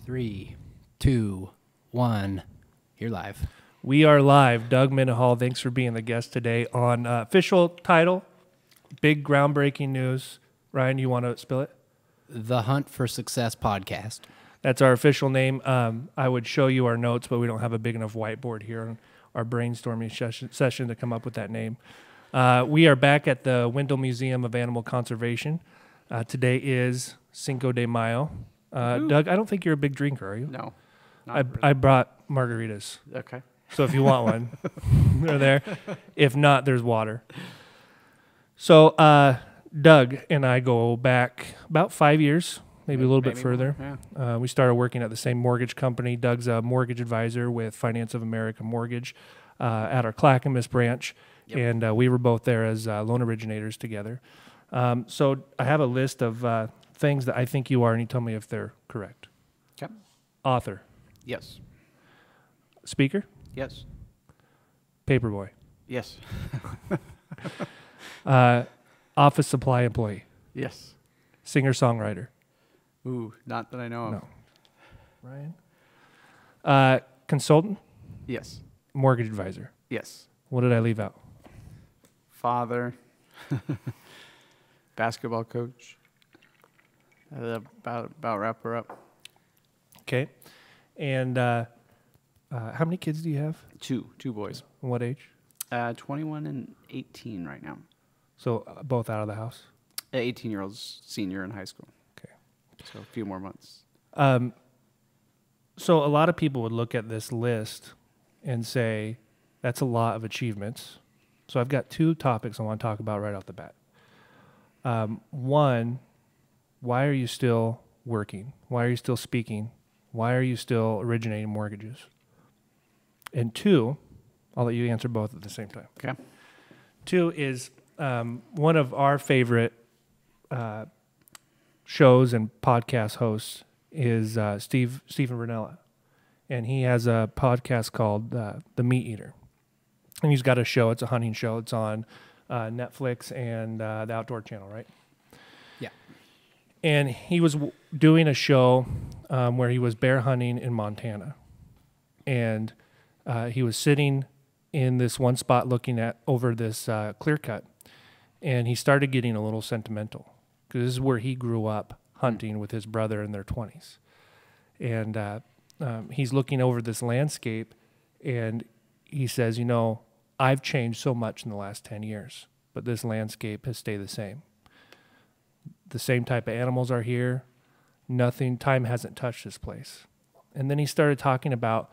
3, 2, 1. You're live. We are live. Doug Mendenhall, thanks for being the guest today on official title, big groundbreaking news. Ryan, you want to spill it? The Hunt for Success podcast. That's our official name. I would show you our notes, but we don't have a big enough whiteboard here on our brainstorming session to come up with that name. We are back at the Wendell Museum of Animal Conservation. Today is Cinco de Mayo. Doug, I don't think you're a big drinker, are you? No. I brought margaritas. Okay. So if you want one, they're there. If not, there's water. So Doug and I go back about 5 years, maybe a little bit further. More, yeah. We started working at the same mortgage company. Doug's a mortgage advisor with Finance of America Mortgage at our Clackamas branch. Yep. And we were both there as loan originators together. So I have a list of things that I think you are, and you tell me if they're correct. Okay. Author. Yes. Speaker. Yes. Paperboy. Yes. Office supply employee. Yes. Singer-songwriter. Ooh, not that I know of. No. Ryan? Consultant. Yes. Mortgage advisor. Yes. What did I leave out? Father. Basketball coach. About wrap her up. Okay. And how many kids do you have? Two boys. What age? 21 and 18 right now. So both out of the house? 18-year-old's senior in high school. Okay. So a few more months. So a lot of people would look at this list and say, that's a lot of achievements. So I've got two topics I want to talk about right off the bat. One, why are you still working? Why are you still speaking? Why are you still originating mortgages? And two, I'll let you answer both at the same time. Okay. Two is one of our favorite shows and podcast hosts is Stephen Ranella. And he has a podcast called The Meat Eater. And he's got a show. It's a hunting show. It's on Netflix and the Outdoor Channel, right? Yeah. And he was doing a show where he was bear hunting in Montana. And he was sitting in this one spot looking at over this clear cut. And he started getting a little sentimental because this is where he grew up hunting with his brother in their 20s. And he's looking over this landscape and he says, you know, I've changed so much in the last 10 years, but this landscape has stayed the same. The same type of animals are here. Time hasn't touched this place. And then he started talking about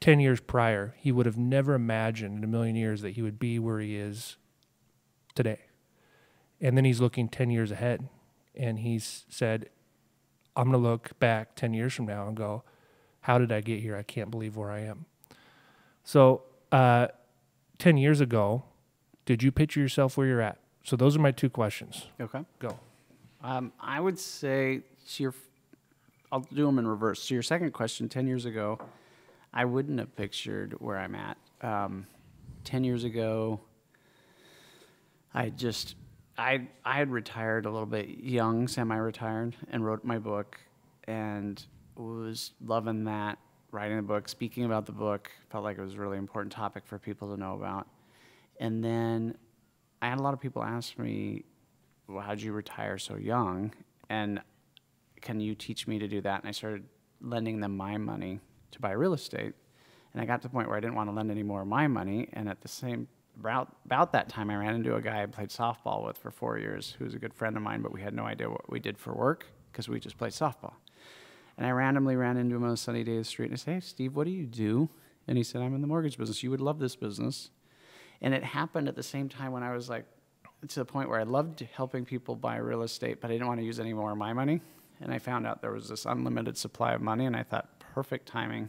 10 years prior, he would have never imagined in a million years that he would be where he is today. And then he's looking 10 years ahead. And he's said, I'm going to look back 10 years from now and go, how did I get here? I can't believe where I am. So 10 years ago, did you picture yourself where you're at? So those are my two questions. Okay. Go. I would say I'll do them in reverse. So your second question, 10 years ago, I wouldn't have pictured where I'm at. 10 years ago, I had retired a little bit young, semi-retired, and wrote my book and was loving that, writing the book, speaking about the book, felt like it was a really important topic for people to know about. And then I had a lot of people ask me, well, how'd you retire so young? And can you teach me to do that? And I started lending them my money to buy real estate. And I got to the point where I didn't want to lend any more of my money. And at the same about that time, I ran into a guy I played softball with for 4 years, who was a good friend of mine, but we had no idea what we did for work because we just played softball. And I randomly ran into him on a sunny day of the street, and I said, hey, Steve, what do you do? And he said, I'm in the mortgage business. You would love this business. And it happened at the same time when I was like, to the point where I loved helping people buy real estate, but I didn't want to use any more of my money. And I found out there was this unlimited supply of money, and I thought, perfect timing.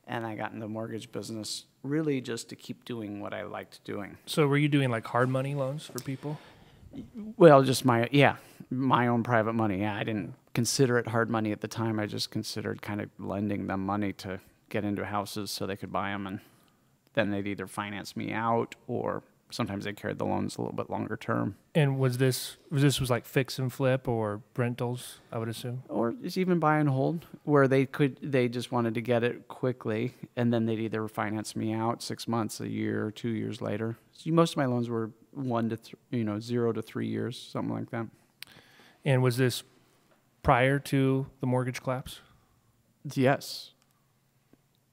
And I got into the mortgage business really just to keep doing what I liked doing. So were you doing like hard money loans for people? Well, just my own private money. Yeah, I didn't consider it hard money at the time. I just considered kind of lending them money to get into houses so they could buy them, and then they'd either finance me out or sometimes they carried the loans a little bit longer term. And was this like fix and flip or rentals, I would assume? Or it's even buy and hold, where they just wanted to get it quickly, and then they'd either finance me out 6 months, a year, or 2 years later. So most of my loans were 0 to 3 years, something like that. And was this prior to the mortgage collapse? Yes.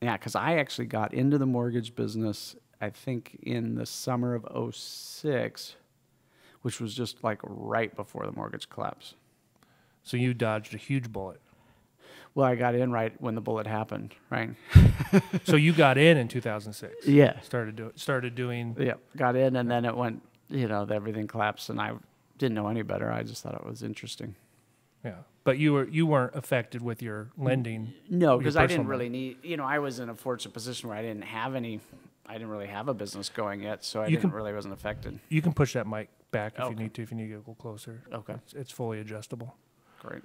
Yeah, because I actually got into the mortgage business, I think, in the summer of '06, which was just like right before the mortgage collapse. So you dodged a huge bullet. Well, I got in right when the bullet happened, right? So you got in 2006. Yeah. Started doing. Yeah, got in, and then it went, everything collapsed, and I didn't know any better. I just thought it was interesting. Yeah. But you weren't affected with your lending. No, because I personal didn't really need, I was in a fortunate position where I didn't really have a business going yet, so I really wasn't affected. You can push that mic back if you Okay. need to, if you need to get a little closer. Okay. It's fully adjustable. Great.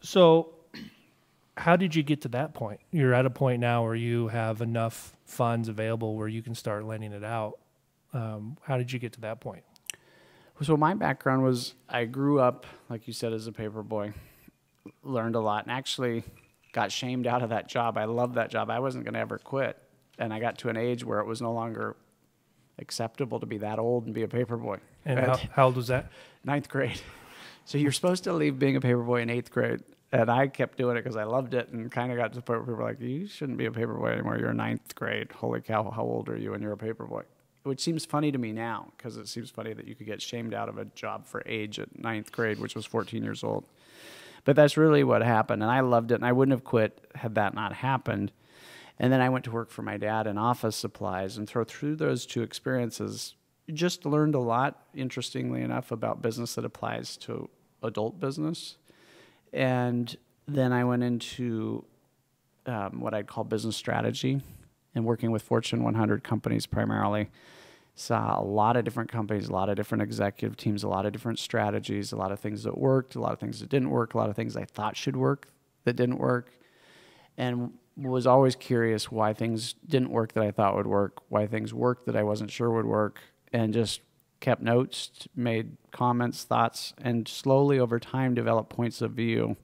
So how did you get to that point? You're at a point now where you have enough funds available where you can start lending it out. How did you get to that point? So my background was I grew up, like you said, as a paper boy, learned a lot, and actually got shamed out of that job. I loved that job. I wasn't going to ever quit. And I got to an age where it was no longer acceptable to be that old and be a paper boy. And Right? how old was that? 9th grade. So you're supposed to leave being a paper boy in 8th grade. And I kept doing it because I loved it, and kind of got to the point where people were like, you shouldn't be a paper boy anymore. You're in 9th grade. Holy cow, how old are you? And you're a paper boy. Which seems funny to me now, because it seems funny that you could get shamed out of a job for age at 9th grade, which was 14 years old. But that's really what happened, and I loved it, and I wouldn't have quit had that not happened. And then I went to work for my dad in office supplies, and through those two experiences, just learned a lot, interestingly enough, about business that applies to adult business. And then I went into what I'd call business strategy, and working with Fortune 100 companies primarily. Saw a lot of different companies, a lot of different executive teams, a lot of different strategies, a lot of things that worked, a lot of things that didn't work, a lot of things I thought should work that didn't work, and was always curious why things didn't work that I thought would work, why things worked that I wasn't sure would work, and just kept notes, made comments, thoughts, and slowly over time developed points of view.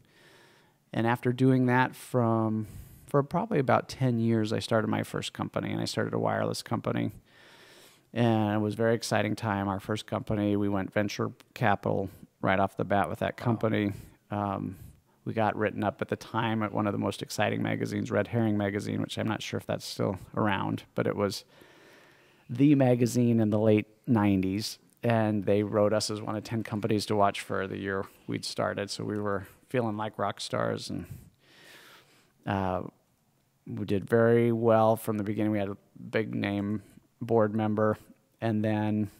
And after doing that for probably about 10 years, I started my first company, and I started a wireless company. And it was a very exciting time. Our first company, we went venture capital right off the bat with that company. We got written up at the time at one of the most exciting magazines, Red Herring Magazine, which I'm not sure if that's still around, but it was the magazine in the late 90s. And they wrote us as one of 10 companies to watch for the year we'd started. So we were feeling like rock stars, and we did very well from the beginning. We had a big name board member, and then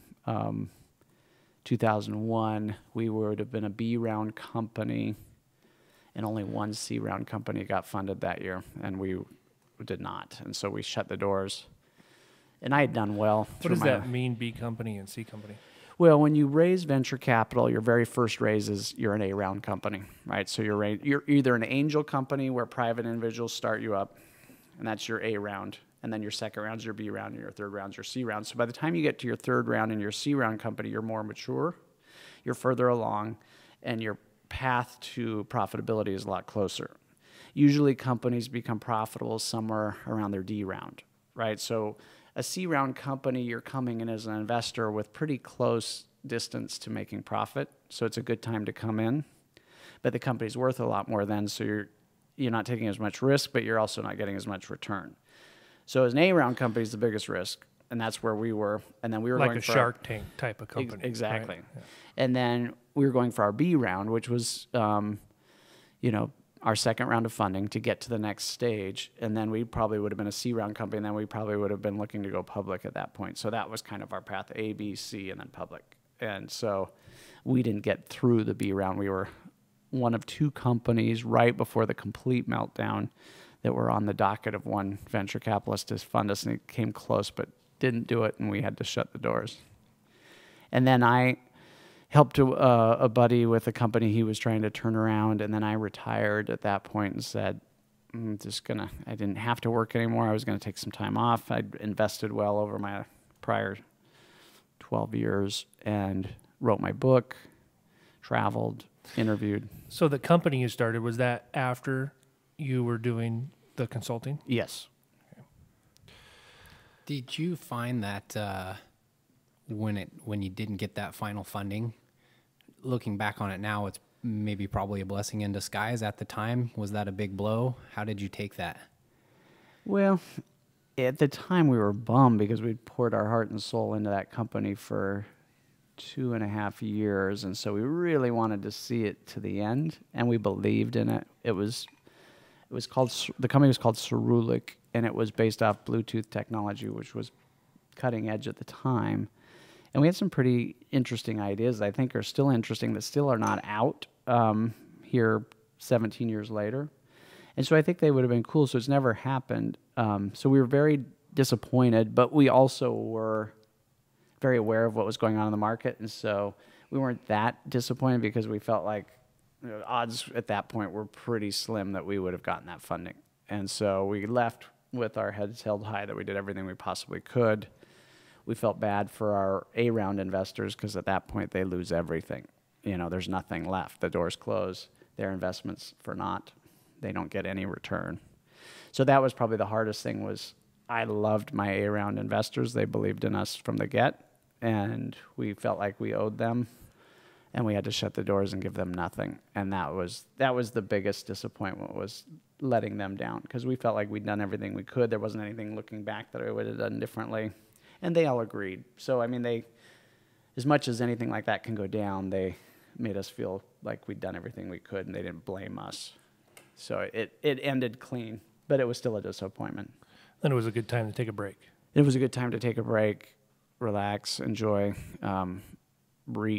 2001 we would have been a B round company, and only one C round company got funded that year, and we did not, and so we shut the doors. And I had done well. What does that mean, B company and C company? Well, when you raise venture capital, your very first raise is you're an A round company, right? So you're either an angel company where private individuals start you up, and that's your A round. And then your second round is your B round, and your third round is your C round. So by the time you get to your third round in your C round company, you're more mature, you're further along, and your path to profitability is a lot closer. Usually companies become profitable somewhere around their D round, right? So a C round company, you're coming in as an investor with pretty close distance to making profit. So it's a good time to come in. But the company's worth a lot more then, so you're not taking as much risk, but you're also not getting as much return. So as an A-round company is the biggest risk, and that's where we were. And then we were like going a for Shark Tank type of company. Exactly. Right? Yeah. And then we were going for our B round, which was, our second round of funding to get to the next stage. And then we probably would have been a C round company, and then we probably would have been looking to go public at that point. So that was kind of our path, A, B, C, and then public. And so we didn't get through the B round. We were one of two companies right before the complete meltdown that were on the docket of one venture capitalist to fund us, and it came close but didn't do it, and we had to shut the doors. And then I helped a buddy with a company he was trying to turn around, and then I retired at that point and said, I didn't have to work anymore. I was going to take some time off. I'd invested well over my prior 12 years and wrote my book, traveled, interviewed. So the company you started, was that after you were doing the consulting? Yes. Did you find that when you didn't get that final funding, looking back on it now, it's maybe probably a blessing in disguise. At the time, was that a big blow? How did you take that? Well, at the time we were bummed because we'd poured our heart and soul into that company for 2.5 years, and so we really wanted to see it to the end, and we believed in it. The company was called Cerulic, and it was based off Bluetooth technology, which was cutting edge at the time. And we had some pretty interesting ideas I think are still interesting that still are not out here 17 years later. And so I think they would have been cool. So it's never happened. So we were very disappointed, but we also were very aware of what was going on in the market. And so we weren't that disappointed because we felt like odds at that point were pretty slim that we would have gotten that funding. And so we left with our heads held high that we did everything we possibly could. We felt bad for our A-round investors because at that point they lose everything. There's nothing left. The doors close. Their investments for naught. They don't get any return. So that was probably the hardest thing. Was I loved my A-round investors. They believed in us from the get, and we felt like we owed them, and we had to shut the doors and give them nothing. And that was the biggest disappointment, was letting them down, because we felt like we'd done everything we could. There wasn't anything looking back that I would have done differently. And they all agreed. So, I mean, as much as anything like that can go down, they made us feel like we'd done everything we could, and they didn't blame us. So it ended clean, but it was still a disappointment. Then it was a good time to take a break. It was a good time to take a break, relax, enjoy,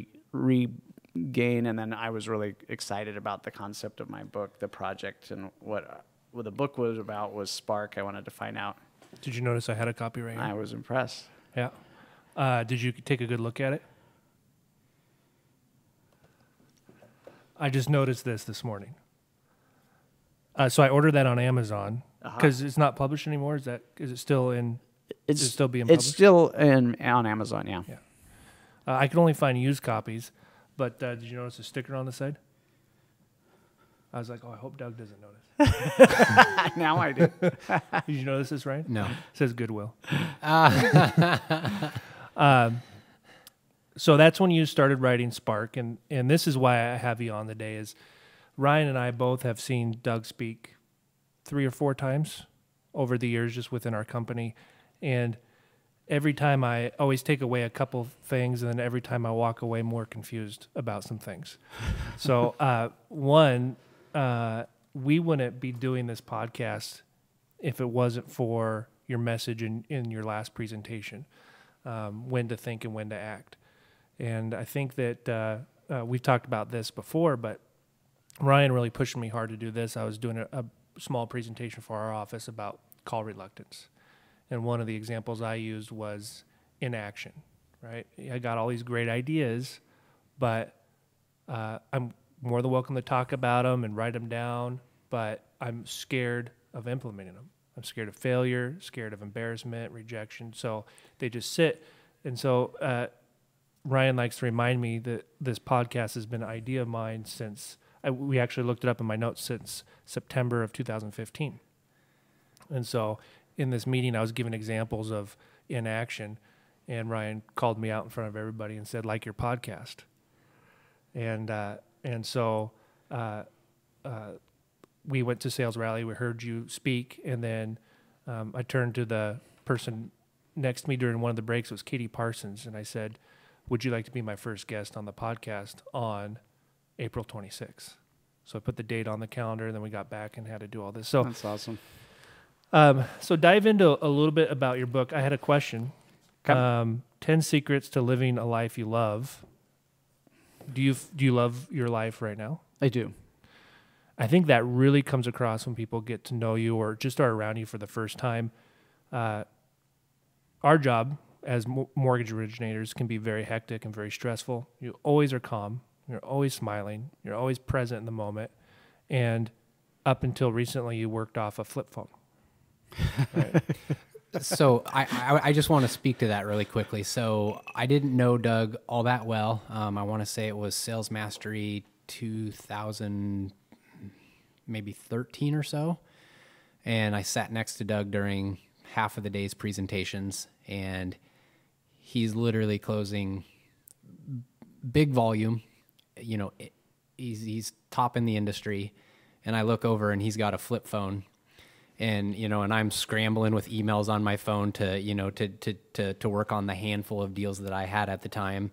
regain. And then I was really excited about the concept of my book, the project, and what the book was about was Spark. I wanted to find out. Did you notice I had a copy right here? I was impressed. Yeah. Did you take a good look at it? I just noticed this morning. So I ordered that on Amazon because it's not published anymore. Is it still in? Is it still being published? It's still on Amazon. Yeah. Yeah. I can only find used copies, but did you notice a sticker on the side? I was like, oh, I hope Doug doesn't notice. Now I do. Did you notice this, right? No. It says Goodwill. So that's when you started writing Spark, and this is why I have you on today. Is Ryan and I both have seen Doug speak 3 or 4 times over the years just within our company, and every time I always take away a couple things, and then every time I walk away more confused about some things. So we wouldn't be doing this podcast if it wasn't for your message in your last presentation, when to think and when to act. And I think that we've talked about this before, but Ryan really pushed me hard to do this. I was doing a small presentation for our office about call reluctance. And one of the examples I used was inaction, right? I got all these great ideas, but I'm more than welcome to talk about them and write them down, but I'm scared of implementing them. I'm scared of failure, scared of embarrassment, rejection. So they just sit. And so Ryan likes to remind me that this podcast has been an idea of mine since, we actually looked it up in my notes, since September of 2015. And so in this meeting, I was giving examples of inaction, and Ryan called me out in front of everybody and said, like your podcast. And so we went to Sales Rally. We heard you speak, and then I turned to the person next to me during one of the breaks. It was Katie Parsons, and I said, would you like to be my first guest on the podcast on April 26th? So I put the date on the calendar, and then we got back and had to do all this. So That's awesome. So dive into a little bit about your book. I had a question. Okay. 10 secrets to living a life you love. Do you love your life right now? I do. I think that really comes across when people get to know you or just are around you for the first time. Our job as mortgage originators can be very hectic and very stressful. You always are calm. You're always smiling. You're always present in the moment. And up until recently you worked off a flip phone. Right? So I just want to speak to that really quickly. So I didn't know Doug all that well. I want to say it was Sales Mastery 2000, maybe 13 or so. And I sat next to Doug during half of the day's presentations, and he's literally closing big volume. You know, he's top in the industry. And I look over and he's got a flip phone. And, you know, and I'm scrambling with emails on my phone to, you know, to work on the handful of deals that I had at the time.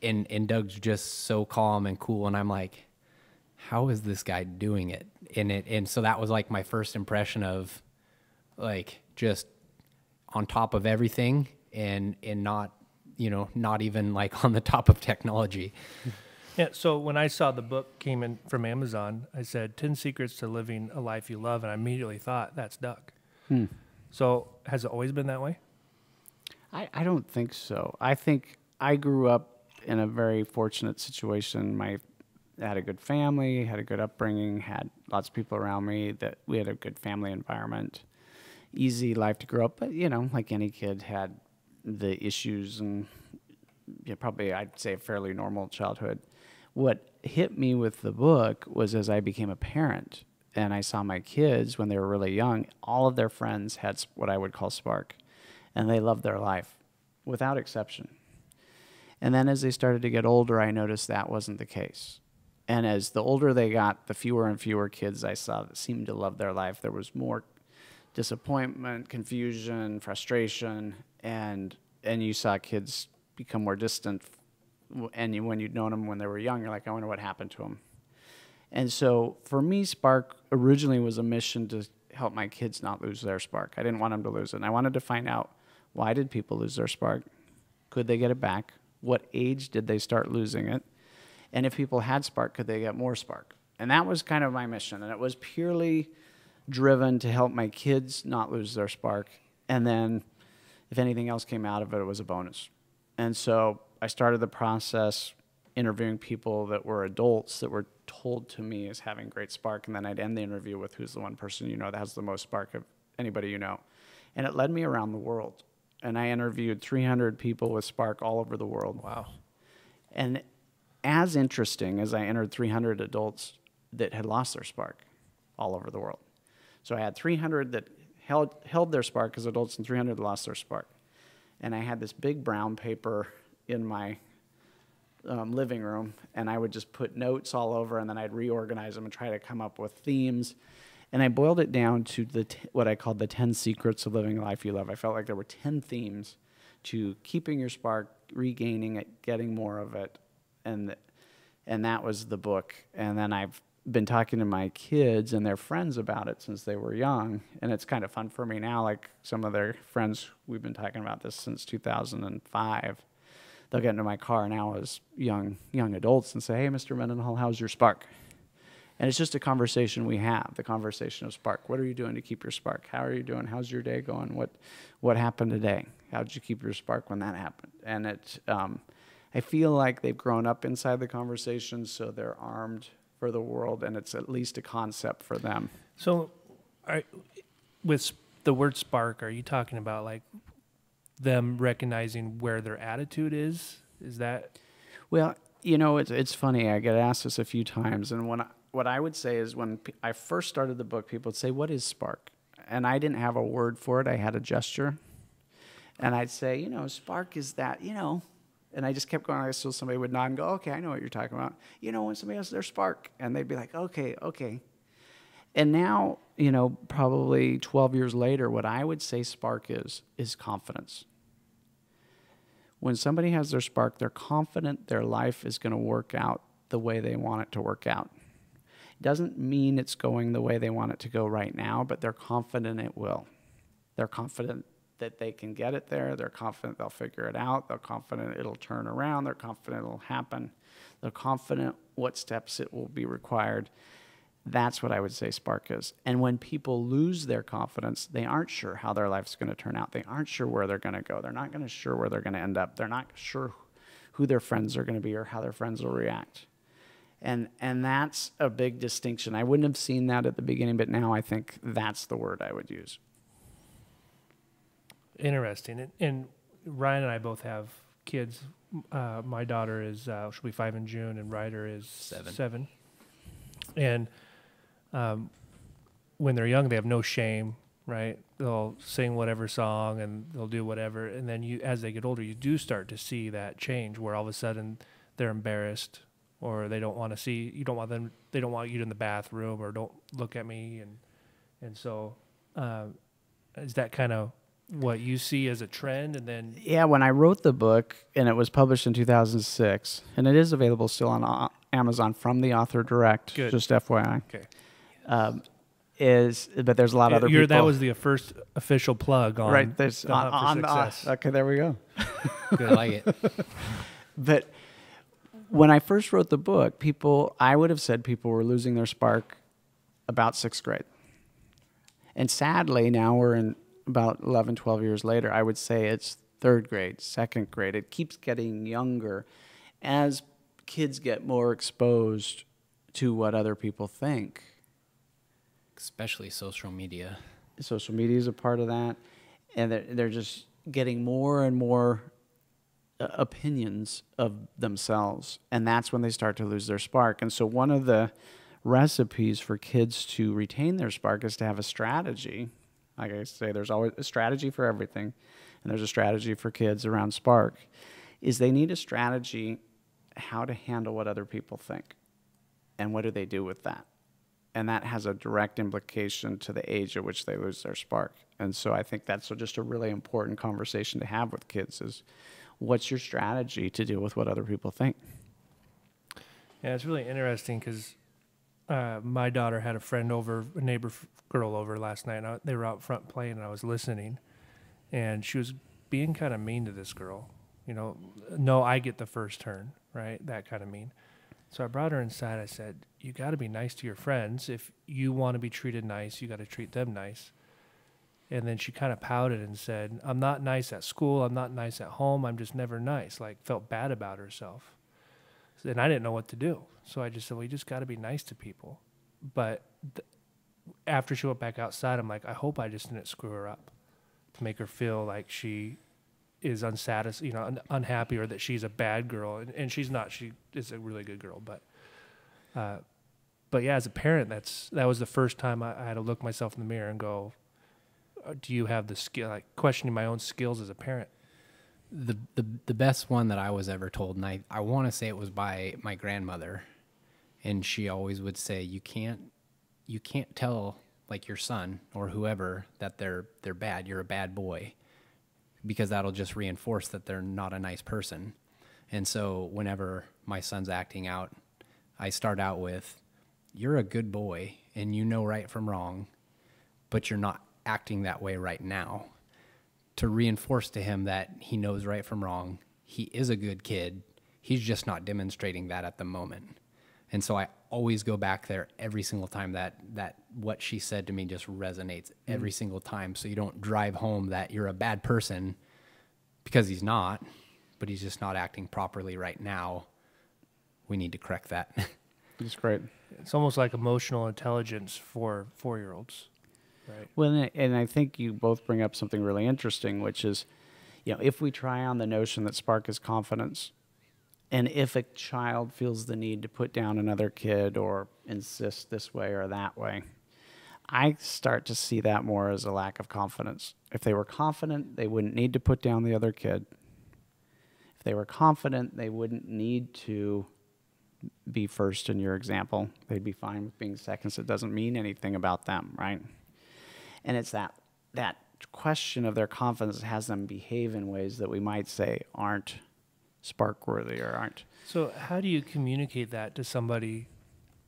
And Doug's just so calm and cool. And I'm like, how is this guy doing it? And so that was like my first impression of like just on top of everything and not, you know, not even like on the top of technology. Yeah, so when I saw the book came in from Amazon, I said 10 Secrets to Living a Life You Love, and I immediately thought, that's Doug. So has it always been that way? I don't think so. I think I grew up in a very fortunate situation. I had a good family, had a good upbringing, had lots of people around me, that we had a good family environment. Easy life to grow up, but, you know, like any kid had the issues and probably I'd say a fairly normal childhood. What hit me with the book was as I became a parent and I saw my kids when they were really young, all of their friends had what I would call spark, and they loved their life without exception. And then as they started to get older, I noticed that wasn't the case. And as the older they got, the fewer and fewer kids I saw that seemed to love their life. There was more disappointment, confusion, frustration, and you saw kids become more distant. And when you'd known them when they were young, you're like, I wonder what happened to them. And so for me, Spark originally was a mission to help my kids not lose their spark. I didn't want them to lose it. And I wanted to find out, why did people lose their spark? Could they get it back? What age did they start losing it? And if people had spark, could they get more spark? And that was kind of my mission. And it was purely driven to help my kids not lose their spark. And then if anything else came out of it, it was a bonus. And so I started the process interviewing people that were adults that were told to me as having great spark, and then I'd end the interview with who's the one person you know that has the most spark of anybody you know. And it led me around the world. And I interviewed 300 people with spark all over the world. Wow. And as interesting as I entered 300 adults that had lost their spark all over the world. So I had 300 that held their spark as adults and 300 that lost their spark. And I had this big brown paper in my living room, and I would just put notes all over, and then I'd reorganize them and try to come up with themes. And I boiled it down to what I called the 10 secrets of living a life you love. I felt like there were 10 themes to keeping your spark, regaining it, getting more of it, and that was the book. And then I've been talking to my kids and their friends about it since they were young, and it's kind of fun for me now. Like some of their friends, we've been talking about this since 2005. They'll get into my car now as young adults and say, hey, Mr. Mendenhall, how's your spark? And it's just a conversation we have, the conversation of spark. What are you doing to keep your spark? How are you doing? How's your day going? What happened today? How did you keep your spark when that happened? And I feel like they've grown up inside the conversation, so they're armed for the world, and it's at least a concept for them. So with the word spark, are you talking about like them recognizing where their attitude is? Is that? Well, you know, it's funny. I get asked this a few times, and what I would say is when I first started the book, people would say, what is spark? And I didn't have a word for it. I had a gesture. And I'd say, you know, spark is that, you know, and I just kept going so somebody would nod and go, okay, I know what you're talking about. You know, when somebody has their spark, and they'd be like, okay. And now, you know, probably 12 years later, what I would say spark is confidence. When somebody has their spark, they're confident their life is going to work out the way they want it to work out. It doesn't mean it's going the way they want it to go right now, but they're confident it will. They're confident that they can get it there. They're confident they'll figure it out. They're confident it'll turn around. They're confident it'll happen. They're confident what steps it will be required. That's what I would say spark is. And when people lose their confidence, they aren't sure how their life's going to turn out. They aren't sure where they're going to go. They're not going to sure where they're going to end up. They're not sure who their friends are going to be or how their friends will react. And that's a big distinction. I wouldn't have seen that at the beginning, but now I think that's the word I would use. Interesting. And Ryan and I both have kids. My daughter is she'll be 5 in June, and Ryder is 7. And when they're young, they have no shame, right? They'll sing whatever song and they'll do whatever. And then as they get older, you do start to see that change where all of a sudden they're embarrassed, or they don't want to see, they don't want you in the bathroom, or don't look at me. And so is that kind of what you see as a trend? And then yeah, when I wrote the book, and it was published in 2006, and it is available still on Amazon from the author direct. Good. Just FYI. Okay. But there's a lot of other people. That was the first official plug on right. There's the Hunt for Success. okay, there we go. Good, I like it. But when I first wrote the book, I would have said people were losing their spark about 6th grade. And sadly, now we're in about 11, 12 years later, I would say it's 3rd grade, 2nd grade. It keeps getting younger as kids get more exposed to what other people think. Especially social media. Social media is a part of that. And they're just getting more and more opinions of themselves. And that's when they start to lose their spark. And so one of the recipes for kids to retain their spark is to have a strategy. Like I say, there's always a strategy for everything. And there's a strategy for kids around spark. Is they need a strategy how to handle what other people think. And what do they do with that? And that has a direct implication to the age at which they lose their spark. And so I think that's just a really important conversation to have with kids is, what's your strategy to deal with what other people think? Yeah, it's really interesting because my daughter had a neighbor girl over last night. And they were out front playing, and I was listening. And she was being kind of mean to this girl. No, I get the first turn, right? That kind of mean. So I brought her inside. I said, you got to be nice to your friends. If you want to be treated nice, you got to treat them nice. And then she kind of pouted and said, I'm not nice at school. I'm not nice at home. I'm just never nice. Like, felt bad about herself. And I didn't know what to do. So I just said, well, you just got to be nice to people. But after she went back outside, I'm like, I hope I just didn't screw her up to make her feel like she is unsatisfied, unhappy, or that she's a bad girl, and she's not. She is a really good girl, but yeah, as a parent, that was the first time I had to look myself in the mirror and go, do you have the skill? Like, questioning my own skills as a parent. The best one that I was ever told, and I want to say it was by my grandmother, and she always would say, you can't tell like your son or whoever that they're bad. You're a bad boy. Because that'll just reinforce that they're not a nice person. And so whenever my son's acting out, I start out with, you're a good boy and you know right from wrong, but you're not acting that way right now. To reinforce to him that he knows right from wrong, he is a good kid, he's just not demonstrating that at the moment. And so I always go back there every single time that what she said to me just resonates every single time. So you don't drive home that you're a bad person, because he's not, but he's just not acting properly right now. We need to correct that. That's great. It's almost like emotional intelligence for 4-year-olds, right? Well, and I think you both bring up something really interesting, which is, if we try on the notion that spark is confidence, and if a child feels the need to put down another kid or insist this way or that way, I start to see that more as a lack of confidence. If they were confident, they wouldn't need to put down the other kid. If they were confident, they wouldn't need to be first in your example. They'd be fine with being second, so it doesn't mean anything about them, right? And it's that question of their confidence that has them behave in ways that we might say aren't spark-worthy or aren't. So how do you communicate that to somebody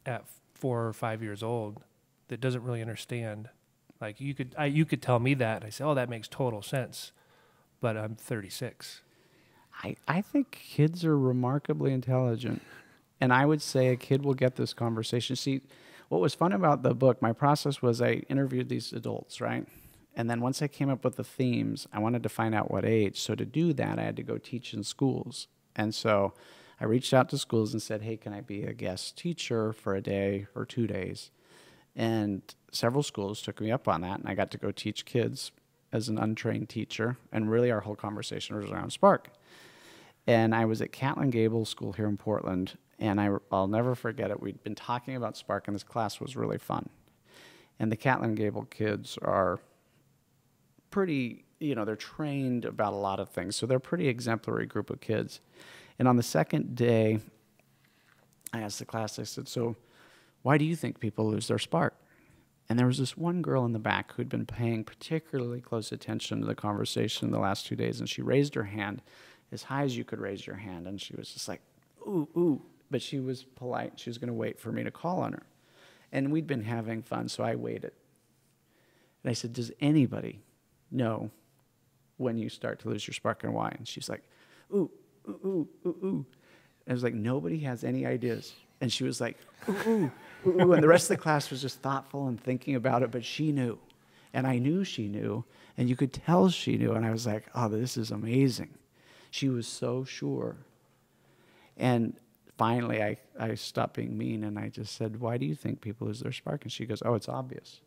at 4 or 5 years old that doesn't really understand? Like, you could tell me that, and I say, oh, that makes total sense, but I'm 36. I think kids are remarkably intelligent, and I would say a kid will get this conversation. See, what was fun about the book, my process was I interviewed these adults, right? And then once I came up with the themes, I wanted to find out what age. So to do that, I had to go teach in schools. And so I reached out to schools and said, hey, can I be a guest teacher for a day or 2 days? And several schools took me up on that, and I got to go teach kids as an untrained teacher, and really our whole conversation was around Spark. And I was at Catlin Gable School here in Portland, and I'll never forget it. We'd been talking about Spark, and this class was really fun. And the Catlin Gable kids are pretty, they're trained about a lot of things, so they're a pretty exemplary group of kids. And on the second day, I asked the class, I said, so why do you think people lose their spark? And there was this one girl in the back who'd been paying particularly close attention to the conversation the last 2 days, and she raised her hand as high as you could raise your hand, and she was just like, ooh, ooh. But she was polite. She was going to wait for me to call on her. And we'd been having fun, so I waited. And I said, does anybody know when you start to lose your spark and why? And she's like, ooh, ooh, ooh, ooh, ooh. And I was like, nobody has any ideas. And she was like, ooh, ooh, ooh, ooh. And the rest of the class was just thoughtful and thinking about it, but she knew. And I knew she knew, and you could tell she knew. And I was like, oh, this is amazing. She was so sure. And finally, I stopped being mean, and I just said, why do you think people lose their spark? And she goes, oh, it's obvious.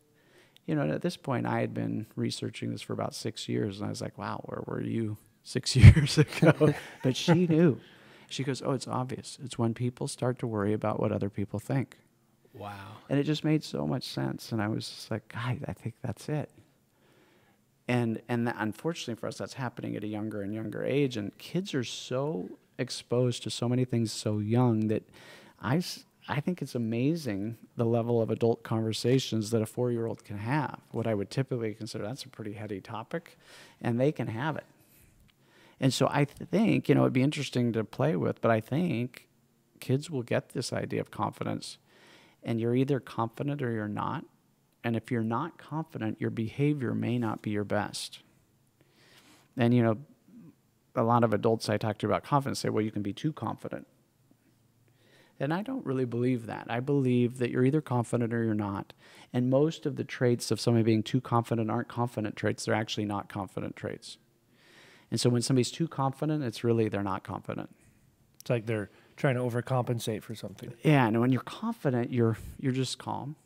At this point, I had been researching this for about 6 years, and I was like, wow, where were you 6 years ago? But she knew. She goes, oh, it's obvious. It's when people start to worry about what other people think. Wow. And it just made so much sense, and I was just like, God, I think that's it. And unfortunately for us, that's happening at a younger and younger age, and kids are so exposed to so many things so young that I think it's amazing the level of adult conversations that a 4-year-old can have. What I would typically consider, that's a pretty heady topic, and they can have it. And so I think, it'd be interesting to play with, but I think kids will get this idea of confidence, and you're either confident or you're not. And if you're not confident, your behavior may not be your best. And, a lot of adults I talk to about confidence say, well, you can be too confident. And I don't really believe that. I believe that you're either confident or you're not. And most of the traits of somebody being too confident aren't confident traits. They're actually not confident traits. And so when somebody's too confident, it's really they're not confident. It's like they're trying to overcompensate for something. Yeah, and when you're confident, you're just calm.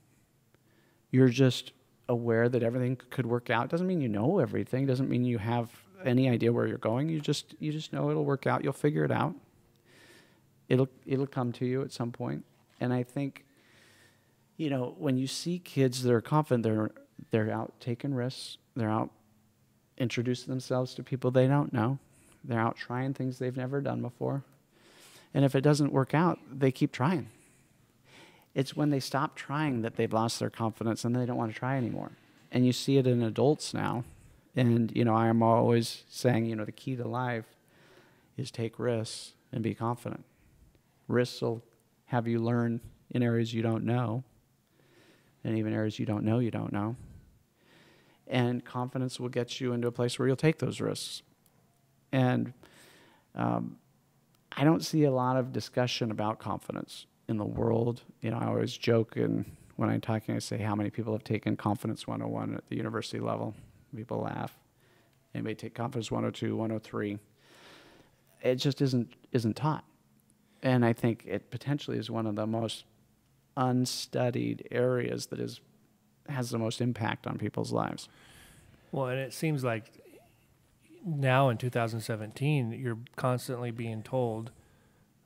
You're just aware that everything could work out. Doesn't mean you know everything. Doesn't mean you have any idea where you're going. You just know it'll work out. You'll figure it out. It'll come to you at some point. And I think, when you see kids that are confident, they're out taking risks. They're out introducing themselves to people they don't know. They're out trying things they've never done before. And if it doesn't work out, they keep trying. It's when they stop trying that they've lost their confidence and they don't want to try anymore. And you see it in adults now. And, I am always saying, the key to life is take risks and be confident. Risks will have you learn in areas you don't know, and even areas you don't know. And confidence will get you into a place where you'll take those risks. And I don't see a lot of discussion about confidence in the world. I always joke, and when I'm talking, I say, how many people have taken Confidence 101 at the university level? People laugh. Anybody take Confidence 102, 103? It just isn't taught. And I think it potentially is one of the most unstudied areas that has the most impact on people's lives. Well, and it seems like now in 2017, you're constantly being told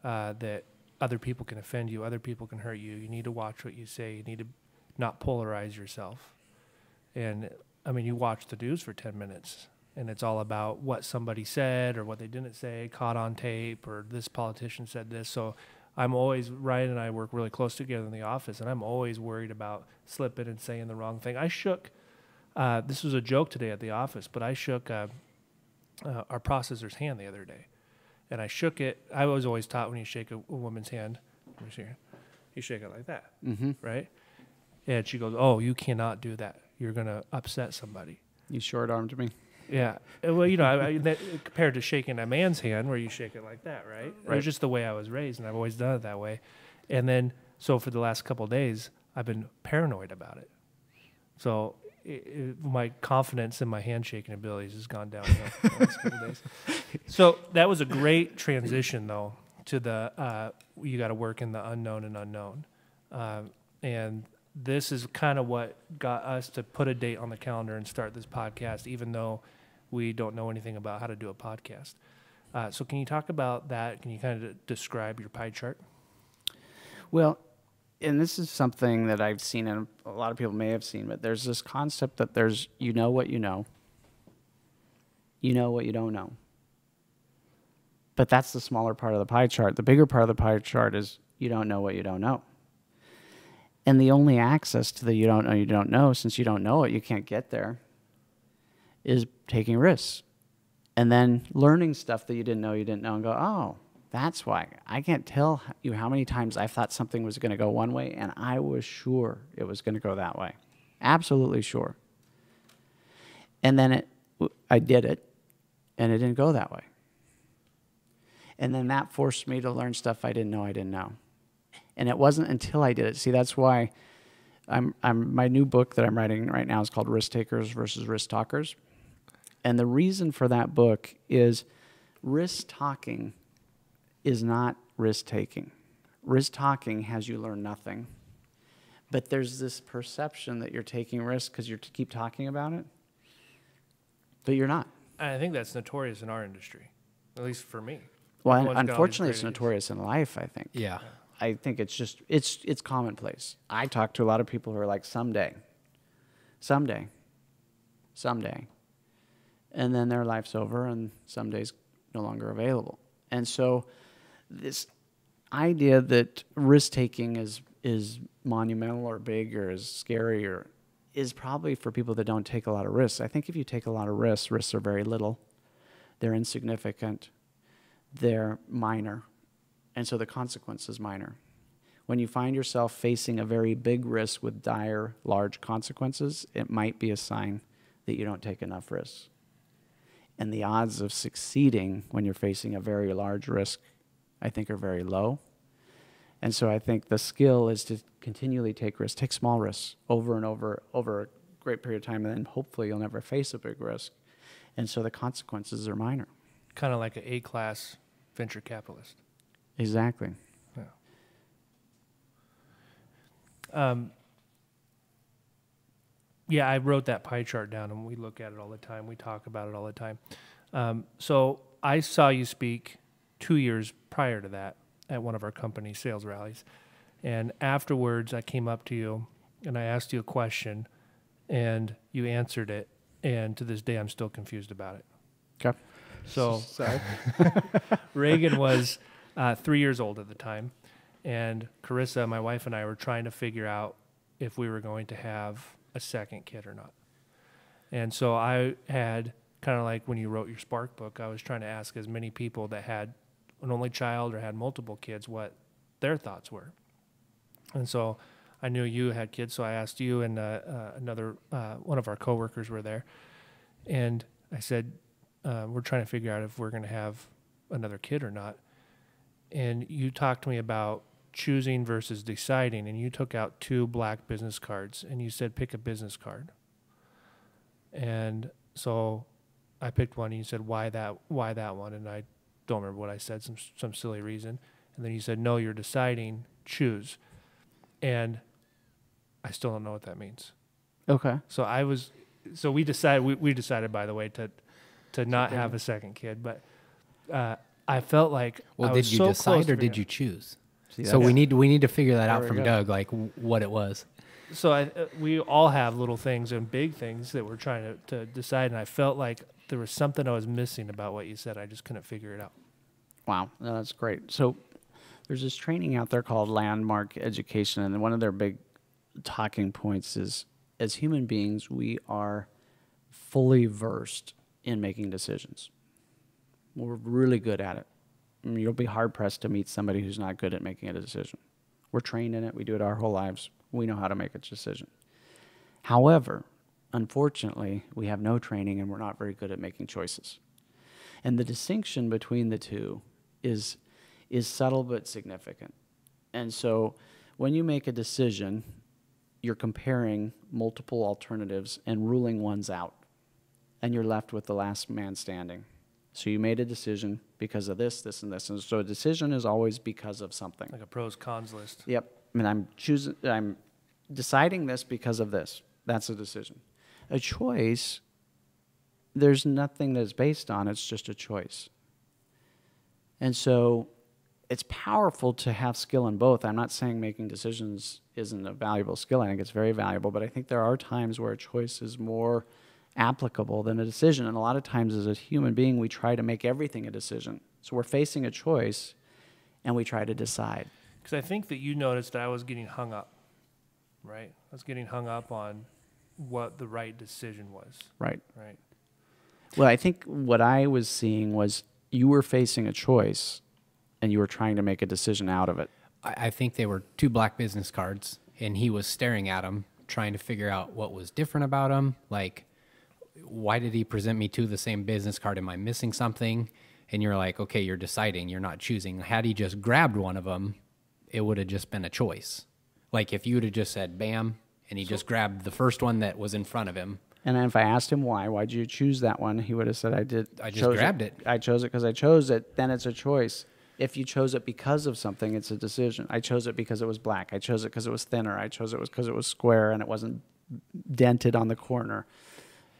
that other people can offend you, other people can hurt you. You need to watch what you say. You need to not polarize yourself. And, you watch the news for 10 minutes, and it's all about what somebody said or what they didn't say, caught on tape, or this politician said this. So I'm always, Ryan and I work really close together in the office, and I'm always worried about slipping and saying the wrong thing. I shook, this was a joke today at the office, but I shook our processor's hand the other day. And I shook it. I was always taught when you shake a woman's hand, you shake it like that, right? And she goes, oh, you cannot do that. You're going to upset somebody. You short-armed me. Yeah. Well, compared to shaking a man's hand where you shake it like that, right? It was just the way I was raised, and I've always done it that way. And then, so for the last couple of days, I've been paranoid about it. So my confidence in my handshaking abilities has gone downhill the last couple of days. So that was a great transition, though, to the you got to work in the unknown and unknown. And this is kind of what got us to put a date on the calendar and start this podcast, even though we don't know anything about how to do a podcast. So can you talk about that? Can you kind of describe your pie chart? Well, and this is something that I've seen, and a lot of people may have seen, but there's this concept that there's you know what you know what you don't know. But that's the smaller part of the pie chart. The bigger part of the pie chart is you don't know what you don't know. And the only access to the you don't know, since you don't know it, you can't get there, is taking risks. And then learning stuff that you didn't know and go, oh, that's why. I can't tell you how many times I thought something was going to go one way, and I was sure it was going to go that way. Absolutely sure. And then I did it, and it didn't go that way. And then that forced me to learn stuff I didn't know. And it wasn't until I did it. See, that's why my new book that I'm writing right now is called Risk Takers versus Risk Talkers. And the reason for that book is risk talking is not risk taking. Risk talking has you learn nothing. But there's this perception that you're taking risks because you keep talking about it, but you're not. I think that's notorious in our industry, at least for me. Well, Everyone's got all these unfortunately, it's great notorious in life, I think. Yeah. I think it's just, it's commonplace. I talk to a lot of people who are like, someday. And then their life's over and someday's no longer available. And so this idea that risk-taking is monumental or big or is scary or is probably for people that don't take a lot of risks. I think if you take a lot of risks are very little. They're insignificant. They're minor. And so the consequence is minor. When you find yourself facing a very big risk with dire, large consequences, it might be a sign that you don't take enough risks. And the odds of succeeding when you're facing a very large risk, I think, are very low. And so I think the skill is to continually take risks, take small risks over and over a great period of time, and then hopefully you'll never face a big risk. And so the consequences are minor. Kind of like an A-class venture capitalist. Exactly. Yeah, I wrote that pie chart down, and we look at it all the time. We talk about it all the time. So I saw you speak 2 years prior to that at one of our company sales rallies. And afterwards, I came up to you, and I asked you a question, and you answered it. And to this day, I'm still confused about it. Okay. So Sorry. Reagan was 3 years old at the time, and Carissa, my wife, and I were trying to figure out if we were going to have a second kid or not. And so I had, kind of like when you wrote your Spark book, I was trying to ask as many people that had an only child or had multiple kids what their thoughts were. And so I knew you had kids, so I asked you, and another one of our coworkers were there. And I said, we're trying to figure out if we're going to have another kid or not. And you talked to me about choosing versus deciding, and you took out 2 black business cards, and you said, pick a business card. And so I picked one, and you said, why that one? And I don't remember what I said, some silly reason. And then you said, no, you're deciding, choose. And I still don't know what that means. Okay. So we decided, by the way, to not have a second kid, but I felt like Did you decide or did you choose? So we need to figure that out from Doug, like what it was. So we all have little things and big things that we're trying to decide, and I felt like there was something I was missing about what you said. I just couldn't figure it out. Wow, no, that's great. So there's this training out there called Landmark Education, and one of their big talking points is, as human beings, we are fully versed in making decisions. We're really good at it. I mean, you'll be hard-pressed to meet somebody who's not good at making a decision. We're trained in it. We do it our whole lives. We know how to make a decision. However, unfortunately, we have no training, and we're not very good at making choices. And the distinction between the two is subtle but significant. And so when you make a decision, you're comparing multiple alternatives and ruling ones out, and you're left with the last man standing. So you made a decision because of this, this, and this. And so a decision is always because of something. Like a pros cons list. Yep. I mean, I'm deciding this because of this. That's a decision. A choice, there's nothing that's based on, it's just a choice. And so it's powerful to have skill in both. I'm not saying making decisions isn't a valuable skill. I think it's very valuable, but I think there are times where a choice is more applicable than a decision. And a lot of times as a human being, we try to make everything a decision. So we're facing a choice and we try to decide. Because I think that you noticed that I was getting hung up, right? I was getting hung up on what the right decision was. Right. Right. Well, I think what I was seeing was you were facing a choice and you were trying to make a decision out of it. I think they were two black business cards, and he was staring at them, trying to figure out what was different about them. Like, why did he present me two the same business card? Am I missing something? And you're like, okay, you're deciding, you're not choosing. Had he just grabbed one of them, it would have just been a choice. Like if you would have just said, bam, and he just grabbed the first one that was in front of him. And if I asked him why'd you choose that one? He would have said, I just grabbed it. I chose it because I chose it. Then it's a choice. If you chose it because of something, it's a decision. I chose it because it was black. I chose it because it was thinner. I chose it because it was square and it wasn't dented on the corner.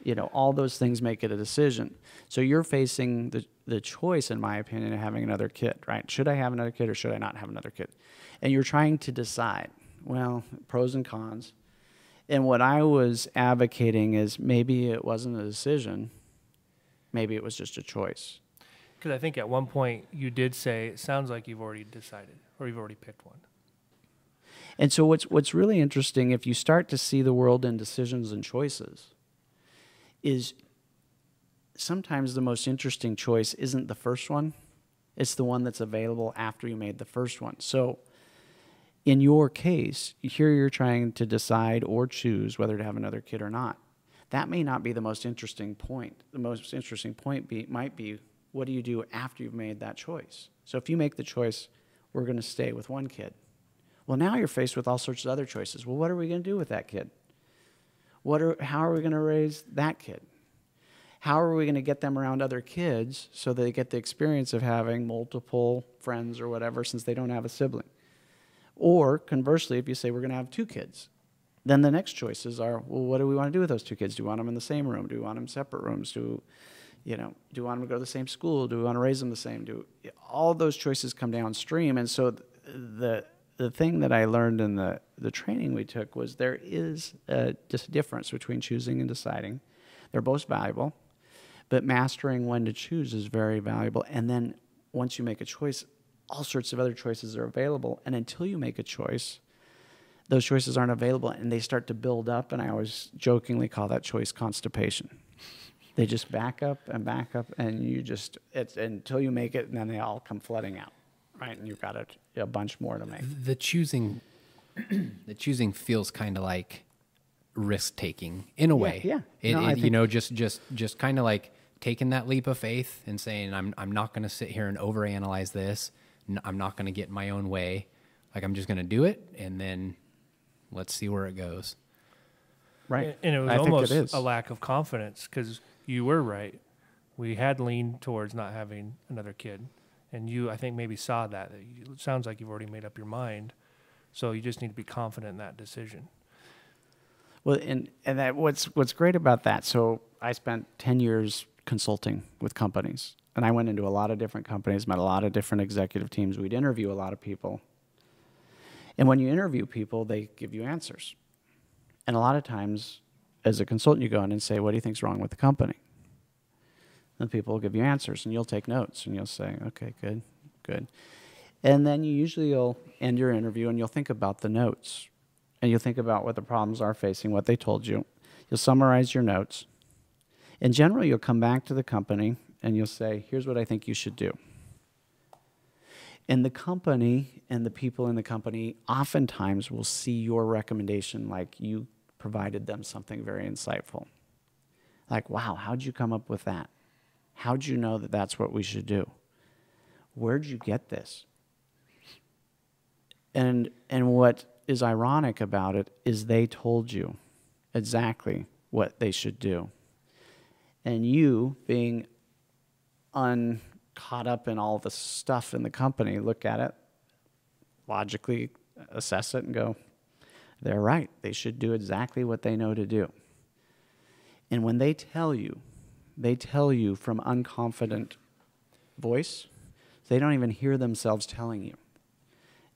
You know, all those things make it a decision. So you're facing the choice, in my opinion, of having another kid, right? Should I have another kid or should I not have another kid? And you're trying to decide, well, pros and cons. And what I was advocating is maybe it wasn't a decision. Maybe it was just a choice. Because I think at one point you did say, it sounds like you've already decided or you've already picked one. And so what's really interesting, if you start to see the world in decisions and choices, is sometimes the most interesting choice isn't the first one. It's the one that's available after you made the first one. So in your case, here you're trying to decide or choose whether to have another kid or not. That may not be the most interesting point. The most interesting point might be, what do you do after you've made that choice? So if you make the choice, we're going to stay with one kid. Well, now you're faced with all sorts of other choices. Well, what are we going to do with that kid? How are we going to raise that kid? How are we going to get them around other kids so they get the experience of having multiple friends or whatever since they don't have a sibling? Or conversely, if you say we're going to have two kids, then the next choices are, well, what do we want to do with those two kids? Do we want them in the same room? Do we want them in separate rooms? Do we want them to go to the same school? Do we want to raise them the same? All those choices come downstream. And so the thing that I learned in the training we took was there is just a difference between choosing and deciding. They're both valuable, but mastering when to choose is very valuable. And then once you make a choice, all sorts of other choices are available. And until you make a choice, those choices aren't available and they start to build up. And I always jokingly call that choice constipation. They just back up, and you just, until you make it, and then they all come flooding out, right? And you've got a bunch more to make. The choosing feels kind of like risk taking in a way. Yeah. Just kind of like taking that leap of faith and saying, I'm not going to sit here and overanalyze this. I'm not going to get in my own way. Like, I'm just going to do it, and then let's see where it goes. Right. And it was I almost think it is a lack of confidence because you were right. We had leaned towards not having another kid. And you, I think, maybe saw that. It sounds like you've already made up your mind. So you just need to be confident in that decision. Well, and that what's great about that, so I spent 10 years consulting with companies. And I went into a lot of different companies, met a lot of different executive teams. We'd interview a lot of people. And when you interview people, they give you answers. And a lot of times, as a consultant, you go in and say, what do you think's wrong with the company? And people will give you answers, and you'll take notes, and you'll say, okay, good. And then you'll end your interview, and you'll think about the notes. And you'll think about what the problems are facing, what they told you. You'll summarize your notes. In general, you'll come back to the company, and you'll say, here's what I think you should do. And the company and the people in the company oftentimes will see your recommendation like you provided them something very insightful. Like, wow, how'd you come up with that? How'd you know that that's what we should do? Where'd you get this? And what is ironic about it is they told you exactly what they should do. And you, being caught up in all the stuff in the company look at it, logically assess it, and go, they're right. They should do exactly what they know to do. And when they tell you from unconfident voice. They don't even hear themselves telling you.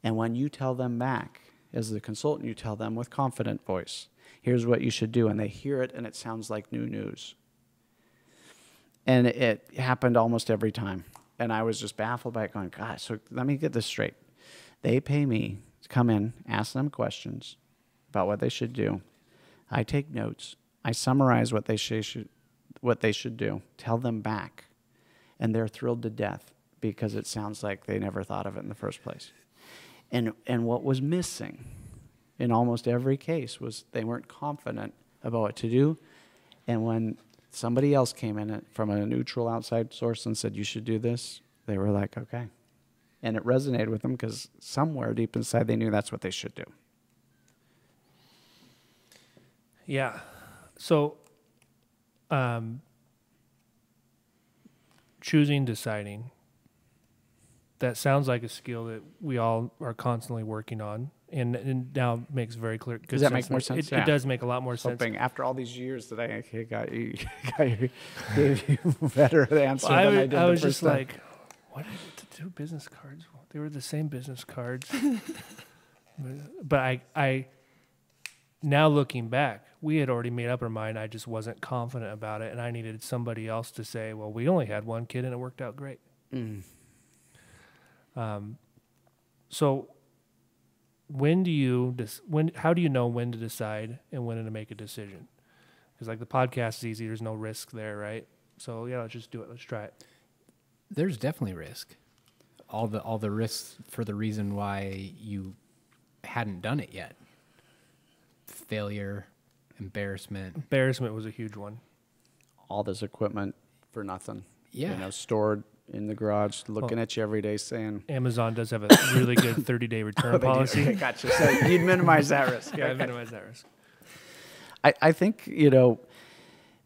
And when you tell them back, as the consultant, you tell them with confident voice, here's what you should do. And they hear it, and it sounds like new news. And it happened almost every time. And I was just baffled by it, going, God, so let me get this straight. They pay me to come in, ask them questions about what they should do. I take notes. I summarize what they should do, tell them back. And they're thrilled to death because it sounds like they never thought of it in the first place. And what was missing in almost every case was they weren't confident about what to do. And when somebody else came in from a neutral outside source and said, you should do this, they were like, okay. And it resonated with them because somewhere deep inside they knew that's what they should do. Yeah. So, choosing, deciding, that sounds like a skill that we all are constantly working on, and now makes very clear. Does that make more sense? It does make a lot more sense. After all these years that I gave you better answer than I did I was the just first time. like, what are the two business cards? They were the same business cards. But I now looking back, we had already made up our mind. I just wasn't confident about it, and I needed somebody else to say, well, we only had one kid, and it worked out great. Mm. So how do you know when to decide and when to make a decision? Because like the podcast is easy. There's no risk there, right? So yeah, let's just do it. Let's try it. There's definitely risk. All the risks for the reason why you hadn't done it yet. Failure, embarrassment. Embarrassment was a huge one. All this equipment for nothing. Yeah. Stored in the garage, looking at you every day saying... Amazon does have a really good 30-day return policy. Okay, gotcha. So you'd minimize that risk. Yeah, minimize that risk. I think,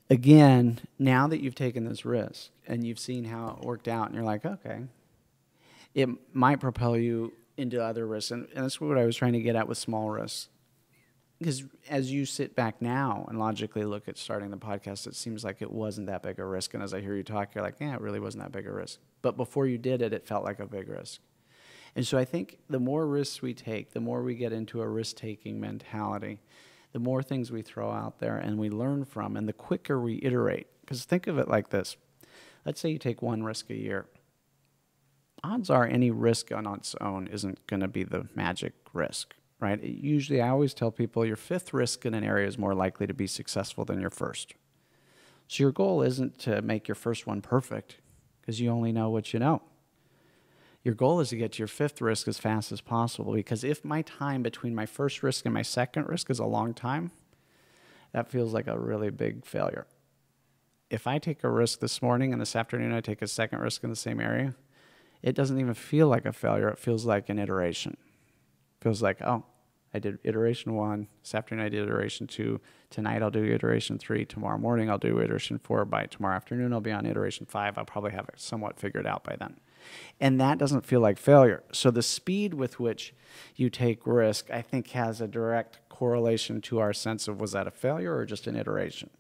again, now that you've taken this risk and you've seen how it worked out and you're like, okay, it might propel you into other risks. And that's what I was trying to get at with small risks. Because as you sit back now and logically look at starting the podcast, it seems like it wasn't that big a risk. And as I hear you talk, you're like, yeah, it really wasn't that big a risk. But before you did it, it felt like a big risk. And so I think the more risks we take, the more we get into a risk-taking mentality, the more things we throw out there and we learn from, and the quicker we iterate. Because think of it like this. Let's say you take one risk a year. Odds are any risk on its own isn't going to be the magic risk. Right? Usually I always tell people your fifth risk in an area is more likely to be successful than your first. So your goal isn't to make your first one perfect because you only know what you know. Your goal is to get to your fifth risk as fast as possible, because if my time between my first risk and my second risk is a long time, that feels like a really big failure. If I take a risk this morning and this afternoon I take a second risk in the same area, it doesn't even feel like a failure. It feels like an iteration. It feels like, oh, I did iteration 1. This afternoon I did iteration 2. Tonight I'll do iteration 3. Tomorrow morning I'll do iteration 4. By tomorrow afternoon I'll be on iteration 5. I'll probably have it somewhat figured out by then. And that doesn't feel like failure. So the speed with which you take risk, I think, has a direct correlation to our sense of, was that a failure or just an iteration?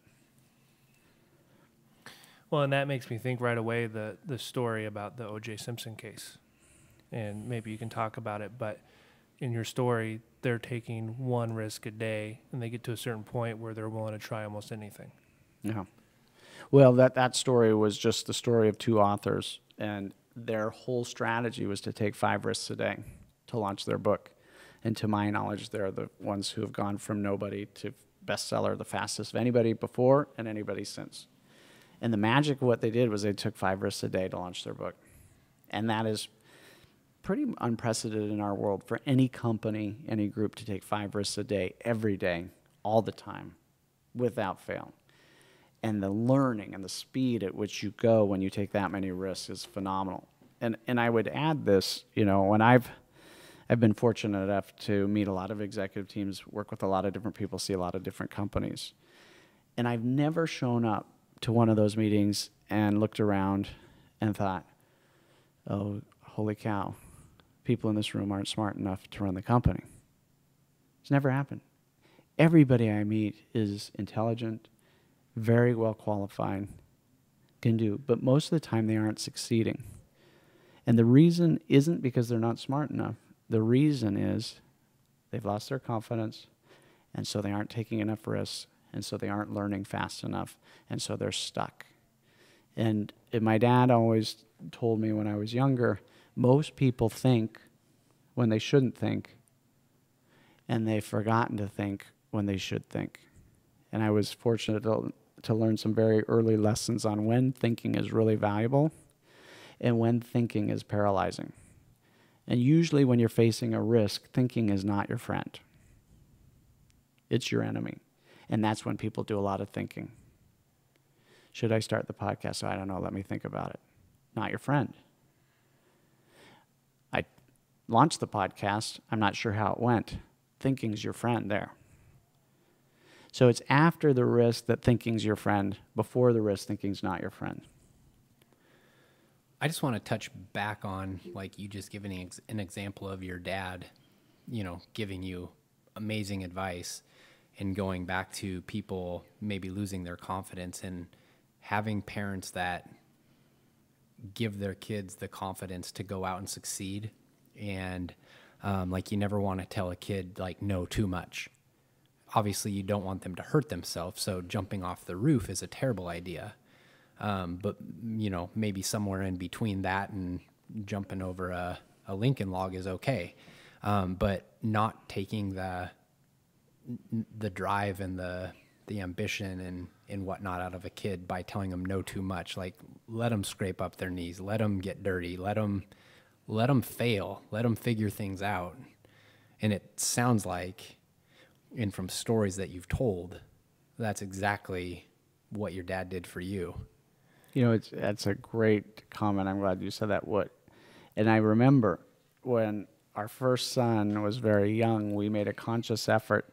Well, and that makes me think right away the story about the O.J. Simpson case. And maybe you can talk about it, but in your story, they're taking one risk a day, and they get to a certain point where they're willing to try almost anything. Yeah. Well, that story was just the story of two authors, and their whole strategy was to take 5 risks a day to launch their book. And to my knowledge, they're the ones who have gone from nobody to bestseller the fastest of anybody before and anybody since. And the magic of what they did was they took 5 risks a day to launch their book. And that is pretty unprecedented in our world for any company, any group to take 5 risks a day, every day, all the time, without fail. And the learning and the speed at which you go when you take that many risks is phenomenal. And I would add this, when I've been fortunate enough to meet a lot of executive teams, work with a lot of different people, see a lot of different companies. And I've never shown up to one of those meetings and looked around and thought, oh, holy cow, people in this room aren't smart enough to run the company. It's never happened. Everybody I meet is intelligent, very well qualified, can do, but most of the time they aren't succeeding. And the reason isn't because they're not smart enough. The reason is they've lost their confidence, and so they aren't taking enough risks, and so they aren't learning fast enough, and so they're stuck. And my dad always told me when I was younger, most people think when they shouldn't think, and they've forgotten to think when they should think. And I was fortunate to learn some very early lessons on when thinking is really valuable and when thinking is paralyzing. And usually when you're facing a risk, thinking is not your friend. It's your enemy. And that's when people do a lot of thinking. Should I start the podcast? Oh, I don't know. Let me think about it. Not your friend. I launched the podcast. I'm not sure how it went. Thinking's your friend there. So it's after the risk that thinking's your friend. Before the risk, thinking's not your friend. I just want to touch back on, like, you just giving an example of your dad, giving you amazing advice, and going back to people maybe losing their confidence, and having parents that give their kids the confidence to go out and succeed. And like, you never want to tell a kid, like, no too much. Obviously you don't want them to hurt themselves, so jumping off the roof is a terrible idea. But maybe somewhere in between that and jumping over a Lincoln log is okay. But not taking the drive and the ambition and whatnot out of a kid by telling them no too much. Like, let them scrape up their knees, let them get dirty, let them fail, let them figure things out. And it sounds like, and from stories that you've told, that's exactly what your dad did for you. That's a great comment. I'm glad you said that. And I remember when our first son was very young, we made a conscious effort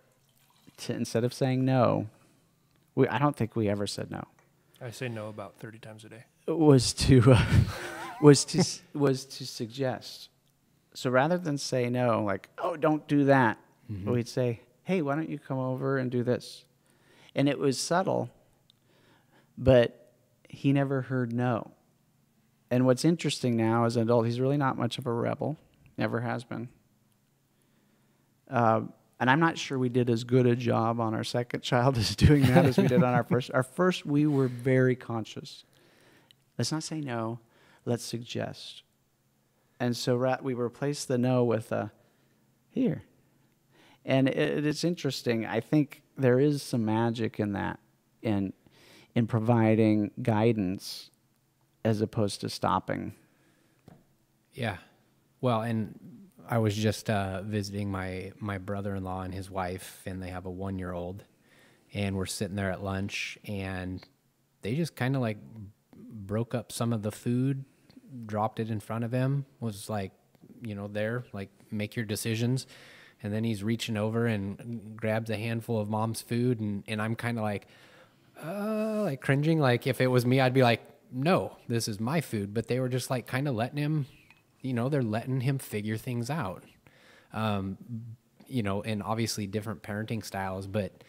to, instead of saying no, I don't think we ever said no. I say no about 30 times a day. Was to suggest. So rather than say no, like, oh, don't do that, we'd say, hey, why don't you come over and do this? And it was subtle, but he never heard no. And what's interesting now as an adult, he's really not much of a rebel, never has been. And I'm not sure we did as good a job on our second child as doing that as we did on our first. Our first, we were very conscious. Let's not say no, let's suggest. And so we replaced the no with a here. And it's interesting. I think there is some magic in that, in providing guidance as opposed to stopping. Yeah. Well, and I was just visiting my brother-in-law and his wife, and they have a 1-year-old, and we're sitting there at lunch, and they just kind of like broke up some of the food, dropped it in front of him, was like, there, like, make your decisions. And then he's reaching over and grabs a handful of mom's food, and I'm kind of like cringing. Like, if it was me, I'd be like, no, this is my food. But they were just like kind of letting him, they're letting him figure things out. And obviously different parenting styles. But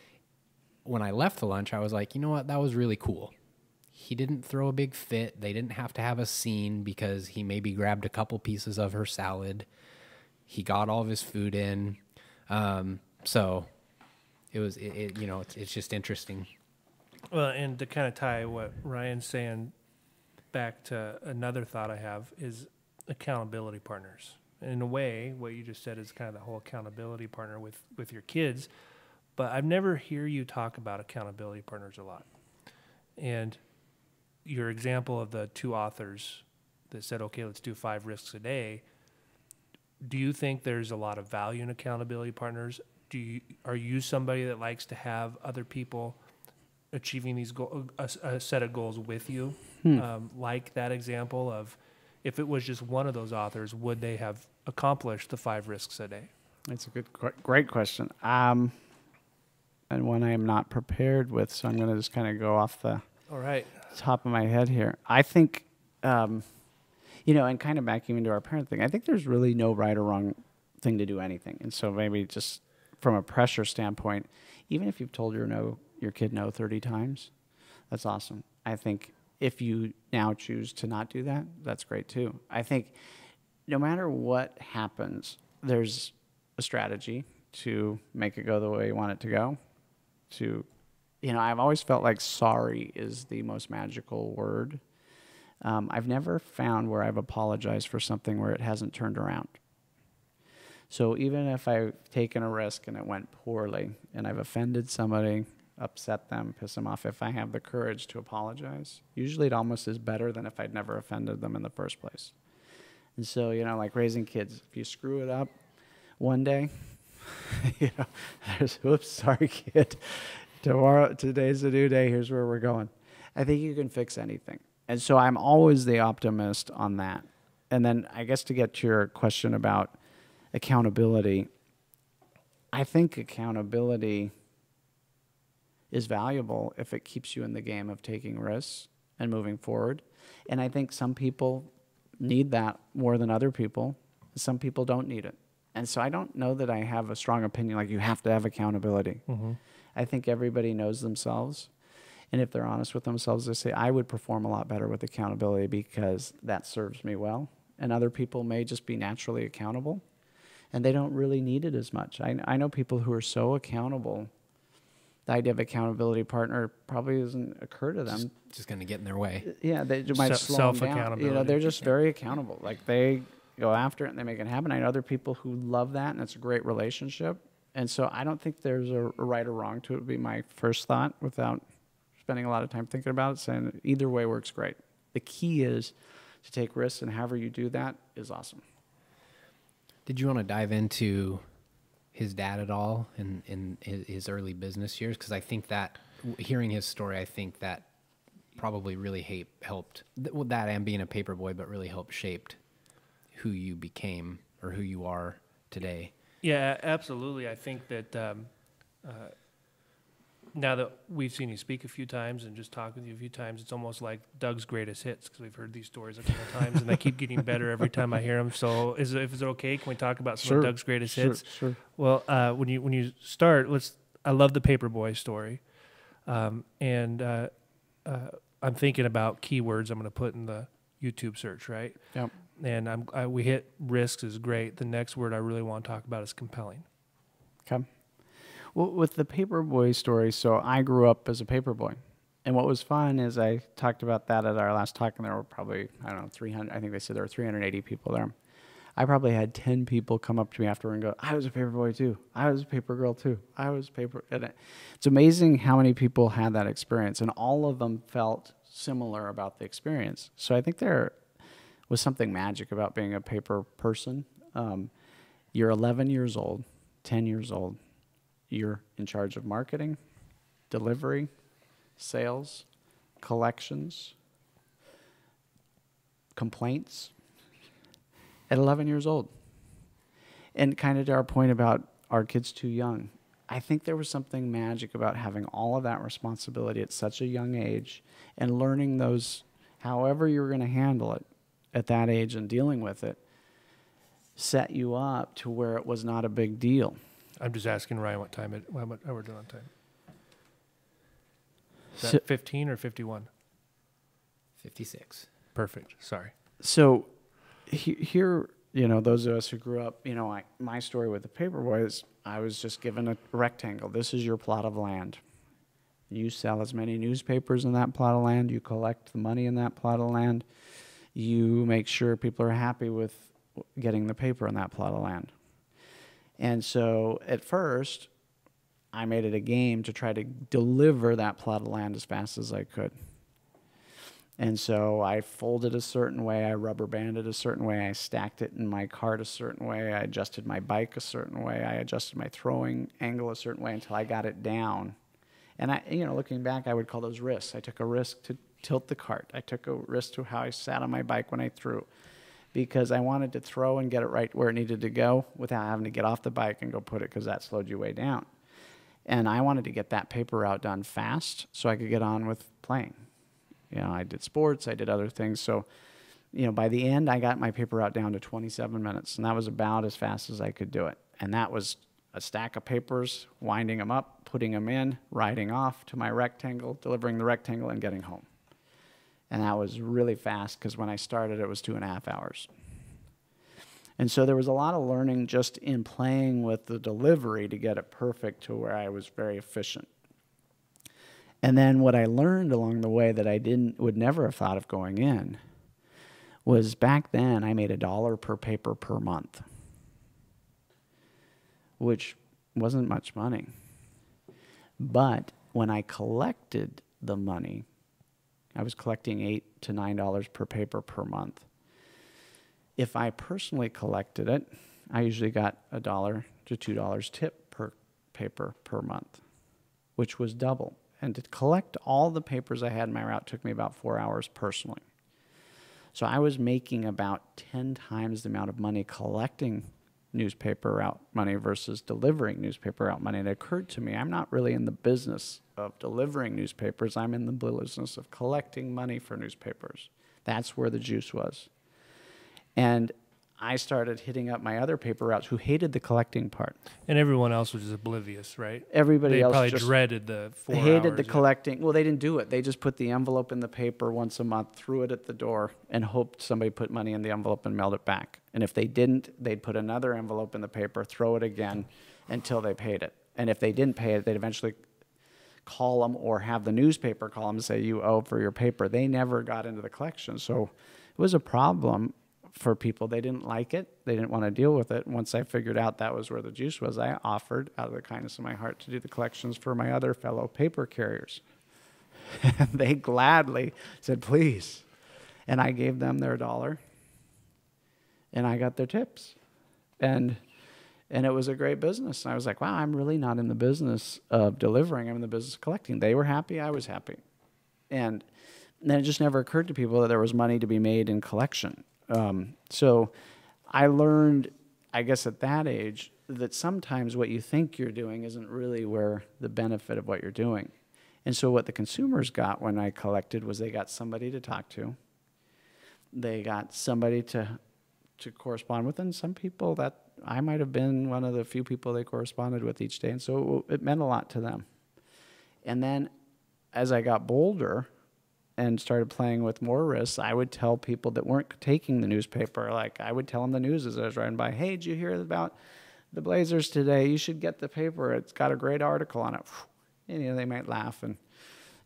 when I left the lunch, I was like, you know what, that was really cool. He didn't throw a big fit. They didn't have to have a scene because he maybe grabbed a couple pieces of her salad. He got all of his food in. So it was, it's just interesting. Well, and to kind of tie what Ryan's saying back to another thought I have is accountability partners. In a way, what you just said is kind of the whole accountability partner with your kids, but I've never hear you talk about accountability partners a lot. And your example of the 2 authors that said, okay, let's do 5 risks a day. Do you think there's a lot of value in accountability partners? Are you somebody that likes to have other people achieving these a set of goals with you? Like that example of, if it was just one of those authors, would they have accomplished the 5 risks a day? That's a great question. And one I am not prepared with, so I'm going to just kind of go off the All right. top of my head here. I think You know, and kind of back even to our parent thing, I think there's really no right or wrong thing to do anything. And so maybe just from a pressure standpoint, even if you've told your kid no 30 times, that's awesome. I think if you now choose to not do that, that's great too. I think no matter what happens, there's a strategy to make it go the way you want it to go. You know, I've always felt like sorry is the most magical word. I've never found where I've apologized for something where it hasn't turned around. So even if I've taken a risk and it went poorly and I've offended somebody, upset them, piss them off, if I have the courage to apologize, usually it almost is better than if I'd never offended them in the first place. And so, you know, like raising kids, if you screw it up one day, you know, there's, oops, sorry, kid. Today's the new day. Here's where we're going. I think you can fix anything. And so I'm always the optimist on that. And then I guess to get to your question about accountability, I think accountability is valuable if it keeps you in the game of taking risks and moving forward. And I think some people need that more than other people. Some people don't need it. And so I don't know that I have a strong opinion like you have to have accountability. Mm-hmm. I think everybody knows themselves. And if they're honest with themselves, they say, I would perform a lot better with accountability because that serves me well. And other people may just be naturally accountable, and they don't really need it as much. I know people who are so accountable, the idea of accountability partner probably doesn't occur to them. Just going to get in their way. Yeah, they might slow them down. You know, they're just very accountable. Like they go after it and they make it happen. I know other people who love that, and it's a great relationship. And so I don't think there's a right or wrong to it, would be my first thought without spending a lot of time thinking about it, saying either way works great. The key is to take risks, and however you do that is awesome. Did you want to dive into his dad at all in his early business years? Because I think that hearing his story, I think that probably really helped that, and being a paperboy, but really helped shaped who you became or who you are today. Yeah, absolutely. I think that now that we've seen you speak a few times and just talk with you a few times, it's almost like Doug's greatest hits, because we've heard these stories a couple of times and they keep getting better every time I hear them. So is it okay? Can we talk about some of Doug's greatest hits? Sure. Well, when you start, I love the Paperboy story. And I'm thinking about keywords I'm going to put in the YouTube search, right? Yep. And we hit risks is great. The next word I really want to talk about is compelling. Okay. Well, with the Paperboy story, so I grew up as a paperboy. And what was fun is I talked about that at our last talk, and there were probably, 300, I think they said there were 380 people there. I probably had 10 people come up to me afterward and go, I was a paperboy too. I was a paper girl too. I was paper. And it's amazing how many people had that experience, and all of them felt similar about the experience. So I think there was something magic about being a paper person. You're 11 years old, 10 years old. You're in charge of marketing, delivery, sales, collections, complaints at 11 years old. And kind of to our point about our kids too young, I think there was something magic about having all of that responsibility at such a young age and learning those, however you were going to handle it at that age and dealing with it, set you up to where it was not a big deal. I'm just asking Ryan what time how we're doing on time. Is that 15 or 51? 56. Perfect. Sorry. So here, those of us who grew up, my story with the Paperboy is I was just given a rectangle. This is your plot of land. You sell as many newspapers in that plot of land. You collect the money in that plot of land. You make sure people are happy with getting the paper in that plot of land. And so at first, I made it a game to try to deliver that plot of land as fast as I could. And so I folded a certain way, I rubber banded a certain way, I stacked it in my cart a certain way, I adjusted my bike a certain way, I adjusted my throwing angle a certain way until I got it down. And looking back, I would call those risks. I took a risk to tilt the cart. I took a risk to how I sat on my bike when I threw, because I wanted to throw and get it right where it needed to go without having to get off the bike and go put it, because that slowed you way down. And I wanted to get that paper route done fast so I could get on with playing. I did sports, I did other things. So by the end, I got my paper route down to 27 minutes, and that was about as fast as I could do it. And that was a stack of papers, winding them up, putting them in, riding off to my rectangle, delivering the rectangle, and getting home. And that was really fast because when I started, it was 2.5 hours. And so there was a lot of learning just in playing with the delivery to get it perfect to where I was very efficient. And then what I learned along the way that I would never have thought of going in was back then I made $1 per paper per month, which wasn't much money. But when I collected the money, I was collecting $8 to $9 per paper per month. If I personally collected it, I usually got $1 to $2 tip per paper per month, which was double. And to collect all the papers I had in my route took me about 4 hours personally. So I was making about 10 times the amount of money collecting newspaper route money versus delivering newspaper route money. And it occurred to me, I'm not really in the business of delivering newspapers. I'm in the business of collecting money for newspapers. That's where the juice was. And I started hitting up my other paper routes who hated the collecting part. And everyone else was just oblivious, right? Everybody else probably just dreaded the 4 hours. hated the collecting. Well, they didn't do it. They just put the envelope in the paper once a month, threw it at the door, and hoped somebody put money in the envelope and mailed it back. And if they didn't, they'd put another envelope in the paper, throw it again until they paid it. And if they didn't pay it, they'd eventually call them or have the newspaper call them and say, you owe for your paper. They never got into the collection. So it was a problem for people. They didn't like it. They didn't want to deal with it. Once I figured out that was where the juice was, I offered, out of the kindness of my heart, to do the collections for my other fellow paper carriers. And they gladly said, please. And I gave them their $1, and I got their tips. And it was a great business. And I was like, wow, I'm really not in the business of delivering. I'm in the business of collecting. They were happy. I was happy. And then it just never occurred to people that there was money to be made in collection. So I learned, I guess at that age, that sometimes what you think you're doing isn't really where the benefit of what you're doing. And so what the consumers got when I collected was they got somebody to talk to. They got somebody to correspond with, and some people that I might have been one of the few people they corresponded with each day. And so it meant a lot to them. And then as I got bolder and started playing with more risks, I would tell people that weren't taking the newspaper, like I would tell them the news as I was riding by, hey, did you hear about the Blazers today? You should get the paper. It's got a great article on it. And, they might laugh. And,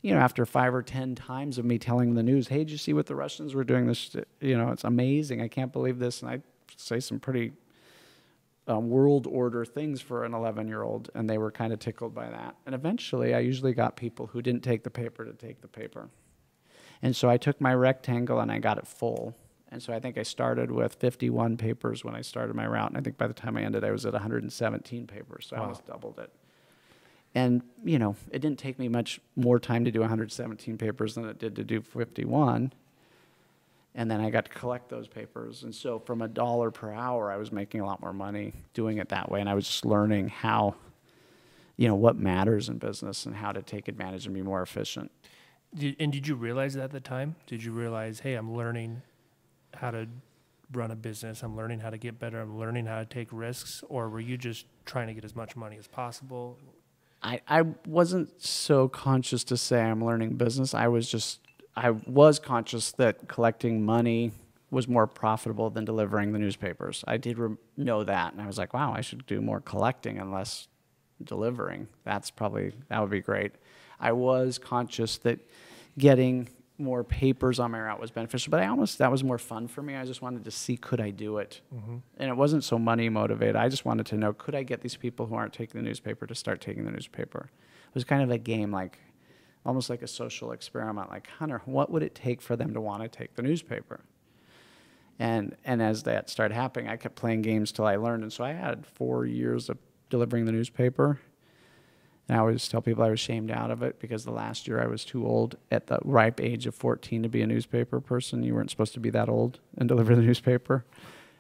after 5 or 10 times of me telling them the news, hey, did you see what the Russians were doing this? It's amazing. I can't believe this. And I'd say some pretty world order things for an 11-year-old, and they were kind of tickled by that. And eventually, I usually got people who didn't take the paper to take the paper. And so I took my rectangle and I got it full. And so I think I started with 51 papers when I started my route. And I think by the time I ended, I was at 117 papers. So I almost doubled it. And, it didn't take me much more time to do 117 papers than it did to do 51. And then I got to collect those papers. And so from $1 per hour, I was making a lot more money doing it that way. And I was just learning how, what matters in business and how to take advantage and be more efficient. Did you realize that at the time? Did you realize, hey, I'm learning how to run a business, I'm learning how to get better, I'm learning how to take risks, or were you just trying to get as much money as possible? I wasn't so conscious to say I'm learning business. I was conscious that collecting money was more profitable than delivering the newspapers. I did know that, and I was like, wow, I should do more collecting and less delivering. That would be great. I was conscious that getting more papers on my route was beneficial, but that was more fun for me. I just wanted to see, could I do it? Mm-hmm. And it wasn't so money motivated. I just wanted to know, could I get these people who aren't taking the newspaper to start taking the newspaper? It was kind of a game, almost like a social experiment. Like, Hunter, what would it take for them to want to take the newspaper? And as that started happening, I kept playing games till I learned. And so I had 4 years of delivering the newspaper. And I always tell people I was shamed out of it because the last year I was too old at the ripe age of 14 to be a newspaper person. You weren't supposed to be that old and deliver the newspaper.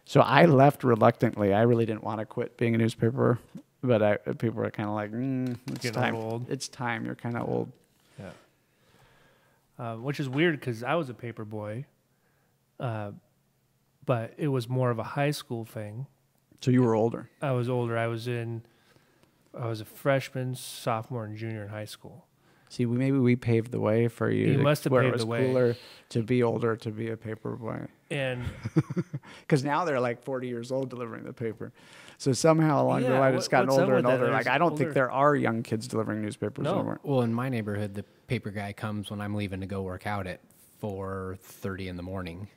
So I left reluctantly. I really didn't want to quit being a newspaper, but people were kind of like, it's time. Old. It's time. You're kind of old. Yeah. Which is weird because I was a paper boy But it was more of a high school thing. So you were older. I was older. I was a freshman, sophomore, and junior in high school. See, maybe we paved the way for you. You must have where it paved was the way. cooler to be older, to be a paper boy. And Because now they're like 40 years old delivering the paper. So somehow along the Yeah, line, it's gotten what's up older and with that? older. Like, There's I don't think older- there are young kids delivering newspapers No. anymore. Well, in my neighborhood, the paper guy comes when I'm leaving to go work out at 4:30 in the morning.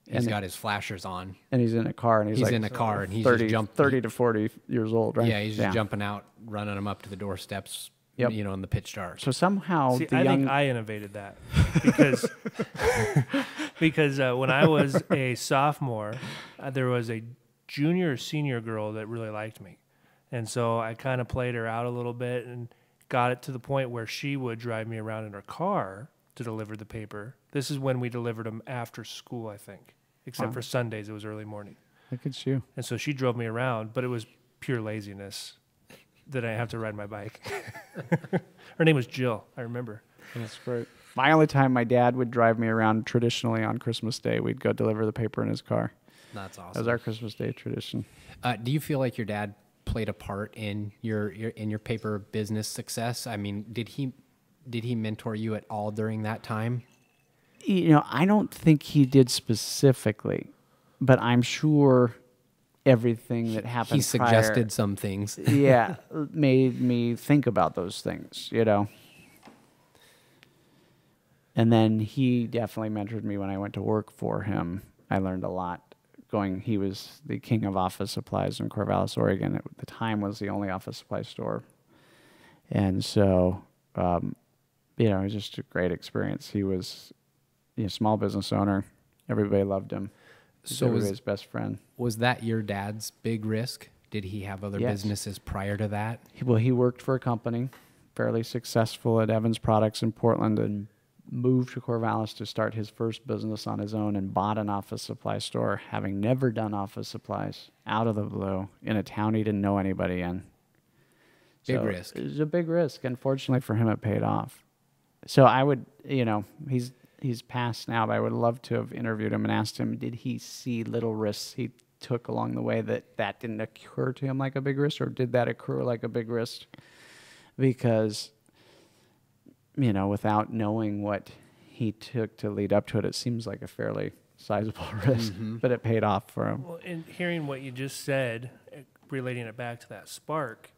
He's And- got his flashers on. And he's in a car, and he's He's like in a car, and he's 30, just jumping. 30 to 40 years old, right? Yeah, he's just jumping out, running them up to the doorsteps. Yep. You know, in the pitch dark. So somehow see, the I young... think I innovated that because when I was a sophomore, there was a junior or senior girl that really liked me, and so I kind of played her out a little bit and got it to the point where she would drive me around in her car to deliver the paper. This is when we delivered them after school, I think, except Wow. for Sundays. It was early morning, Look at you. and so she drove me around, but it was pure laziness that I have to ride my bike. Her name was Jill, I remember. That's great. My only time my dad would drive me around traditionally on Christmas Day, we'd go deliver the paper in his car. That's That was awesome. our Christmas Day tradition. Do you feel like your dad played a part in your paper business success? I mean, did he mentor you at all during that time? You know, I don't think he did specifically, but I'm sure everything that happened He suggested some things. yeah, made me think about those things, you know. And then he definitely mentored me when I went to work for him. I learned a lot. He was the king of office supplies in Corvallis, Oregon. At the time was the only office supply store. And so, you know, it was just a great experience. He was a small business owner. Everybody loved him. He's So everybody's best friend. Was that your dad's big risk? Did he have other Yes. businesses prior to that? He worked for a company, fairly successful at Evans Products in Portland, and moved to Corvallis to start his first business on his own and bought an office supply store, having never done office supplies, out of the blue, in a town he didn't know anybody in. Big So risk. It was a big risk. Unfortunately for him, it paid off. So I would, you know, he's passed now, but I would love to have interviewed him and asked him, did he see little risks he took along the way that didn't occur to him like a big risk, or did that occur like a big risk? Because, you know, without knowing what he took to lead up to it, it seems like a fairly sizable risk, but it paid off for him. Well, in hearing what you just said, relating it back to that spark,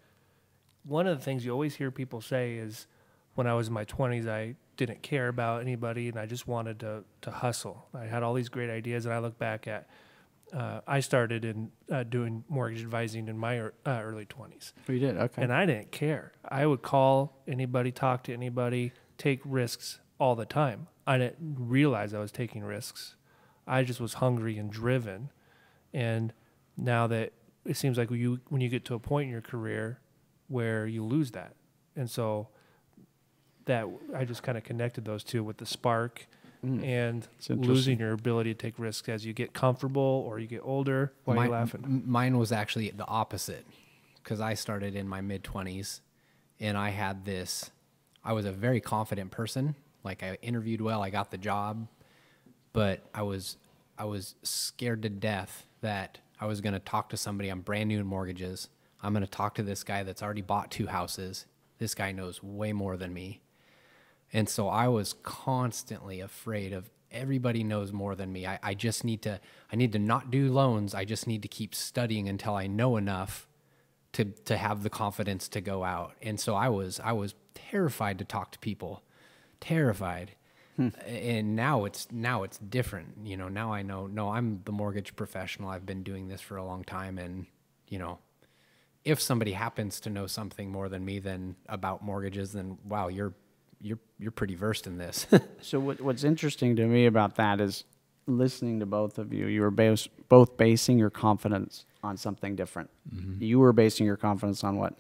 one of the things you always hear people say is, when I was in my 20s, I didn't care about anybody and I just wanted to hustle. I had all these great ideas, and I look back at, I started in doing mortgage advising in my early 20s. Oh, you did? Okay. And I didn't care. I would call anybody, talk to anybody, take risks all the time. I didn't realize I was taking risks. I just was hungry and driven. And now that it seems like when you get to a point in your career where you lose that. And so that I just kind of connected those two with the spark and It's interesting. losing your ability to take risks as you get comfortable or you get older. Why are you laughing? Mine was actually the opposite, because I started in my mid-20s, and I was a very confident person. Like, I interviewed well, I got the job, but I was scared to death that I was going to talk to somebody. I'm brand new in mortgages. I'm going to talk to this guy that's already bought 2 houses. This guy knows way more than me. And so I was constantly afraid of everybody knows more than me. I need to not do loans. I just need to keep studying until I know enough to have the confidence to go out. And so I was terrified to talk to people, terrified. And now it's different. You know, now I know, no, I'm the mortgage professional. I've been doing this for a long time. And, you know, if somebody happens to know something more than me about mortgages, then wow, you're pretty versed in this. So what's interesting to me about that is listening to both of you. You were both basing your confidence on something different. Mm-hmm. You were basing your confidence on what?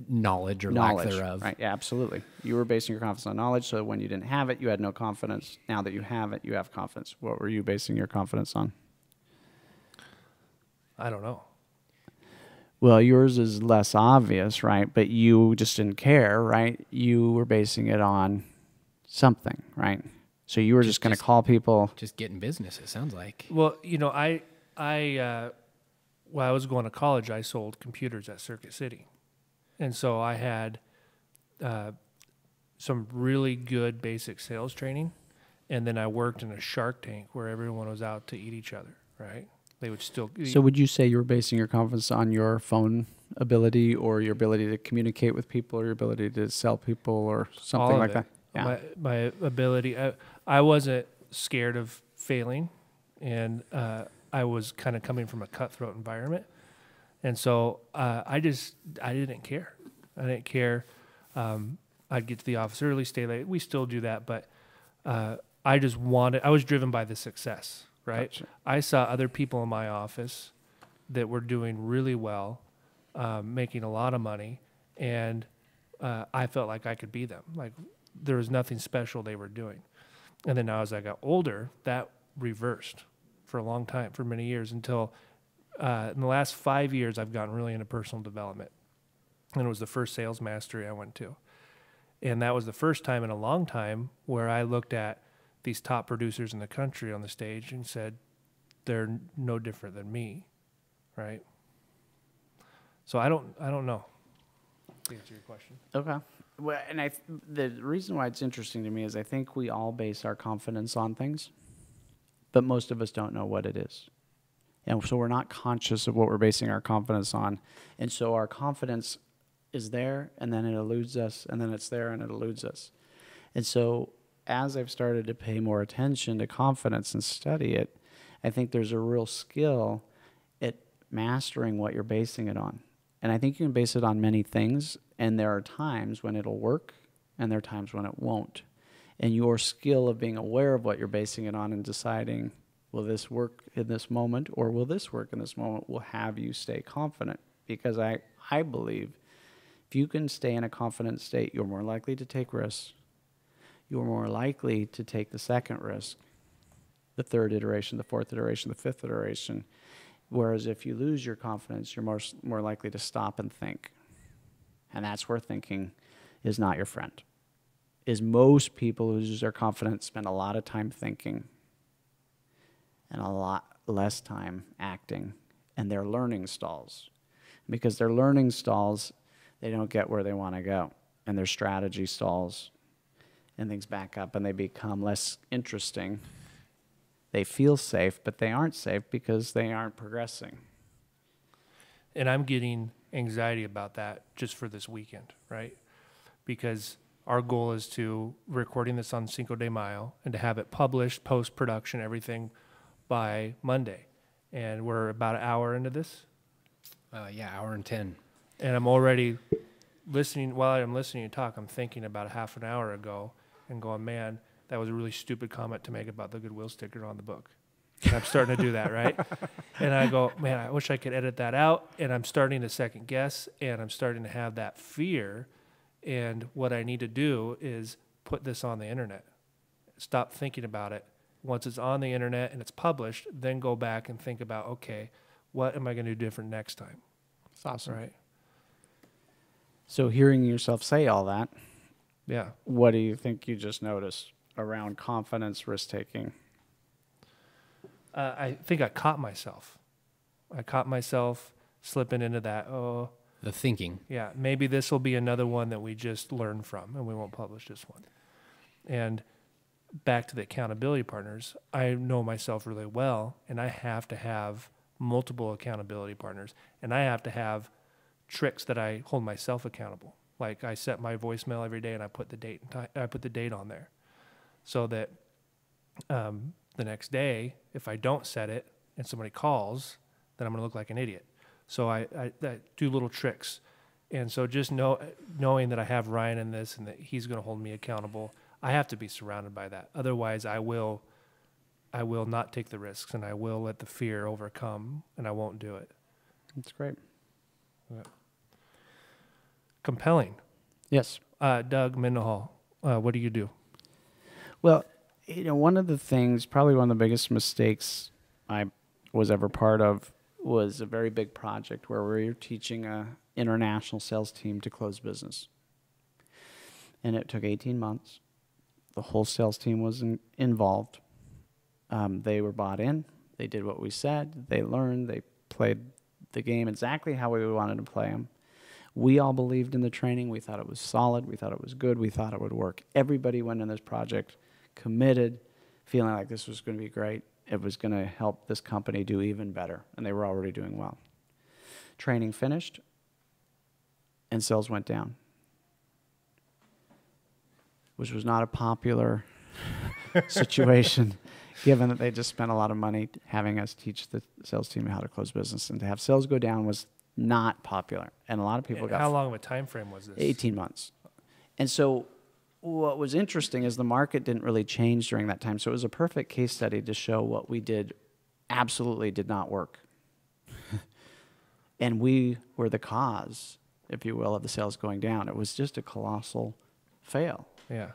Knowledge or Knowledge, lack thereof. right? Yeah, absolutely. You were basing your confidence on knowledge, so when you didn't have it, you had no confidence. Now that you have it, you have confidence. What were you basing your confidence on? I don't know. Well, yours is less obvious, right? But you just didn't care, right? You were basing it on something, right? So you were just going to call people. Just getting business, it sounds like. Well, you know, while I was going to college, I sold computers at Circuit City. And so I had some really good basic sales training. And then I worked in a Shark Tank where everyone was out to eat each other, right? They would still. So would you say you were basing your confidence on your phone ability or your ability to communicate with people or your ability to sell people or something like that? Yeah. My ability. I wasn't scared of failing, and I was kind of coming from a cutthroat environment. And so I didn't care. I didn't care. I'd get to the office early, stay late. We still do that, but I was driven by the success, right? Gotcha. I saw other people in my office that were doing really well, making a lot of money, and I felt like I could be them. Like there was nothing special they were doing. And then now as I got older, that reversed for a long time, for many years, until in the last 5 years, I've gotten really into personal development. And it was the first sales mastery I went to. And that was the first time in a long time where I looked at these top producers in the country on the stage and said, they're no different than me, right? So I don't know. To answer your question. Okay. Well, and the reason why it's interesting to me is I think we all base our confidence on things, but most of us don't know what it is. And so we're not conscious of what we're basing our confidence on. And so our confidence is there, and then it eludes us, and then it's there, and it eludes us. And so as I've started to pay more attention to confidence and study it, I think there's a real skill at mastering what you're basing it on. And I think you can base it on many things, and there are times when it'll work, and there are times when it won't. And your skill of being aware of what you're basing it on and deciding, will this work in this moment, or will this work in this moment, will have you stay confident. Because I believe if you can stay in a confident state, you're more likely to take risks. You're more likely to take the second risk, the third iteration, the fourth iteration, the fifth iteration. Whereas if you lose your confidence, you're more likely to stop and think. And that's where thinking is not your friend. Is most people who lose their confidence spend a lot of time thinking and a lot less time acting, and their learning stalls. Because their learning stalls, they don't get where they want to go, and their strategy stalls, and things back up, and they become less interesting. They feel safe, but they aren't safe because they aren't progressing. And I'm getting anxiety about that just for this weekend, right? Because our goal is to recording this on Cinco de Mayo and to have it published, post-production, everything by Monday. And we're about an hour into this. Yeah, hour and 10. And I'm already listening, while I'm listening to talk, I'm thinking about a half an hour ago and going, man, that was a really stupid comment to make about the Goodwill sticker on the book. And I'm starting to do that, right? And I go, man, I wish I could edit that out. And I'm starting to second guess, and I'm starting to have that fear. And what I need to do is put this on the internet. Stop thinking about it. Once it's on the internet and it's published, then go back and think about, okay, what am I going to do different next time? That's awesome. Right? So hearing yourself say all that, Yeah. what do you think you just noticed around confidence, risk-taking? I think I caught myself. I caught myself slipping into that, oh, The thinking. yeah, maybe this will be another one that we just learn from and we won't publish this one. And back to the accountability partners, I know myself really well, and I have to have multiple accountability partners, and I have to have tricks that I hold myself accountable. Like I set my voicemail every day and I put the date and I put the date on there so that the next day, if I don't set it and somebody calls, then I'm going to look like an idiot. So I do little tricks. And so just knowing that I have Ryan in this and that he's going to hold me accountable, I have to be surrounded by that. Otherwise, I will not take the risks, and I will let the fear overcome, and I won't do it. That's great. Yeah. Compelling. Yes. Doug Mendenhall, what do you do? Well, one of the things, probably one of the biggest mistakes I was ever part of was a very big project where we were teaching an international sales team to close business. And it took 18 months. The whole sales team was involved. They were bought in. They did what we said. They learned. They played the game exactly how we wanted to play them. We all believed in the training. We thought it was solid. We thought it was good. We thought it would work. Everybody went in this project committed, feeling like this was going to be great. It was going to help this company do even better, and they were already doing well. Training finished, and sales went down, which was not a popular situation, given that they just spent a lot of money having us teach the sales team how to close business. And to have sales go down was not popular. And a lot of people got... How long of a time frame was this? 18 months. And so what was interesting is the market didn't really change during that time. So it was a perfect case study to show what we did absolutely did not work. And we were the cause, if you will, of the sales going down. It was just a colossal fail. Yeah.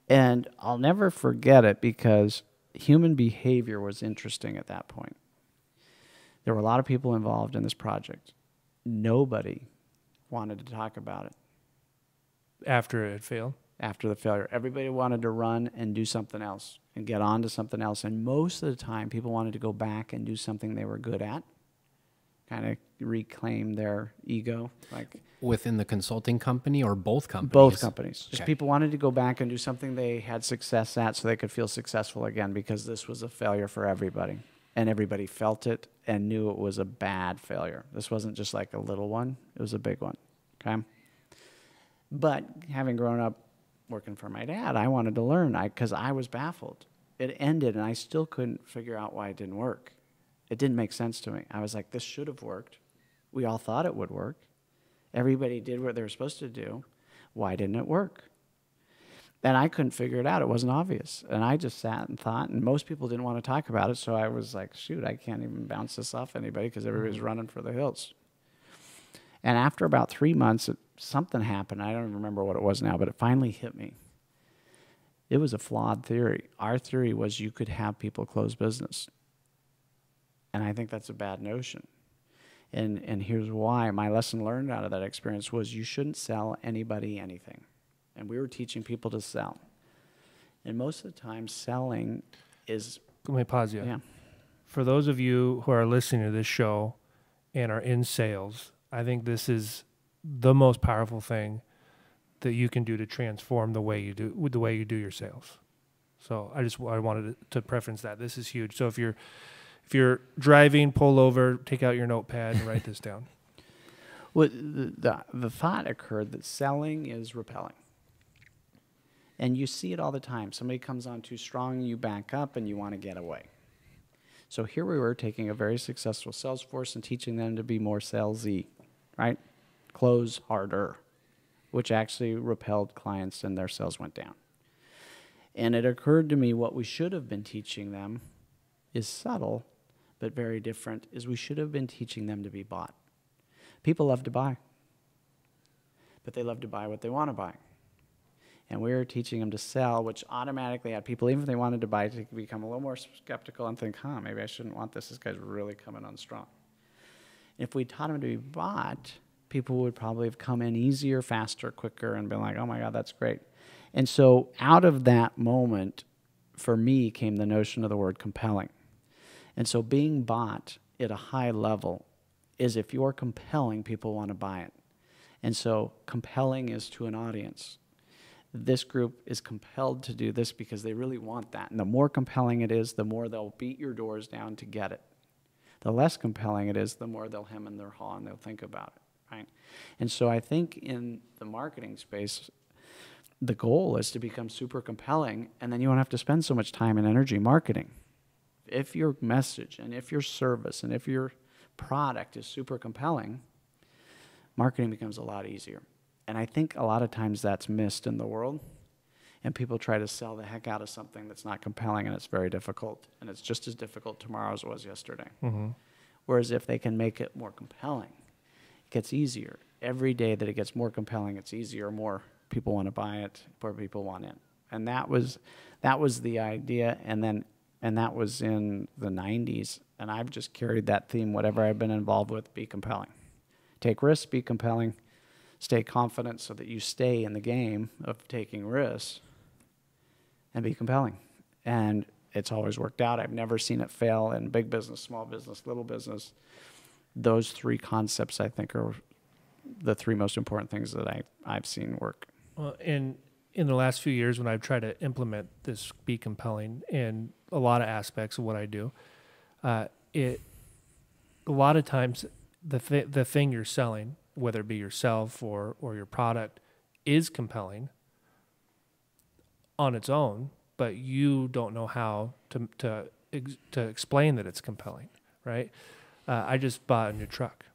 And I'll never forget it because human behavior was interesting at that point. There were a lot of people involved in this project. Nobody wanted to talk about it. After it had failed? After the failure. Everybody wanted to run and do something else and get on to something else. And most of the time, people wanted to go back and do something they were good at, kind of reclaim their ego. Like Within the consulting company or both companies? Both companies. Just Okay. people wanted to go back and do something they had success at so they could feel successful again, because this was a failure for everybody. And everybody felt it and knew it was a bad failure. This wasn't just like a little one. It was a big one. Okay? But having grown up working for my dad, I wanted to learn because I was baffled. It ended, and I still couldn't figure out why it didn't work. It didn't make sense to me. I was like, this should have worked. We all thought it would work. Everybody did what they were supposed to do. Why didn't it work? And I couldn't figure it out. It wasn't obvious. And I just sat and thought, and most people didn't want to talk about it, so I was like, shoot, I can't even bounce this off anybody because everybody's running for the hills. And after about 3 months, something happened. I don't even remember what it was now, but it finally hit me. It was a flawed theory. Our theory was you could have people close business. And I think that's a bad notion. And here's why. My lesson learned out of that experience was you shouldn't sell anybody anything. And we were teaching people to sell. And most of the time, selling is... Let me pause you. Yeah. For those of you who are listening to this show and are in sales, I think this is the most powerful thing that you can do to transform the way you do your sales. So I wanted to preference that. This is huge. So if you're driving, pull over, take out your notepad and write this down. Well, the thought occurred that selling is repelling. And you see it all the time. Somebody comes on too strong, you back up, and you want to get away. So here we were taking a very successful sales force and teaching them to be more salesy, right? Close harder, which actually repelled clients and their sales went down. And it occurred to me what we should have been teaching them is subtle, but very different, is we should have been teaching them to be bought. People love to buy, but they love to buy what they want to buy. And we were teaching them to sell, which automatically had people, even if they wanted to buy, to become a little more skeptical and think, maybe I shouldn't want this. This guy's really coming on strong. If we taught them to be bought, people would probably have come in easier, faster, quicker, and been like, oh my God, that's great. And so out of that moment, for me, came the notion of the word compelling. And so being bought at a high level is if you're compelling, people want to buy it. And so compelling is to an audience. This group is compelled to do this because they really want that. And the more compelling it is, the more they'll beat your doors down to get it. The less compelling it is, the more they'll hem and they'll haw and they'll think about it, right? And so I think in the marketing space, the goal is to become super compelling, and then you won't have to spend so much time and energy marketing. If your message and if your service and if your product is super compelling, marketing becomes a lot easier. And I think a lot of times that's missed in the world, and people try to sell the heck out of something that's not compelling, and it's very difficult. And it's just as difficult tomorrow as it was yesterday. Mm-hmm. Whereas if they can make it more compelling, it gets easier. Every day that it gets more compelling, it's easier. More people want to buy it, more people want in. And that was the idea. And that was in the 90s. And I've just carried that theme, whatever I've been involved with, be compelling. Take risks, be compelling. Stay confident so that you stay in the game of taking risks. and be compelling. And it's always worked out. I've never seen it fail in big business, small business, little business. Those three concepts, I think, are the three most important things that I've seen work. Well, in the last few years, when I've tried to implement this be compelling in a lot of aspects of what I do, a lot of times the thing you're selling, whether it be yourself or your product, is compelling on its own, but you don't know how to explain that it's compelling, right? I just bought a new truck,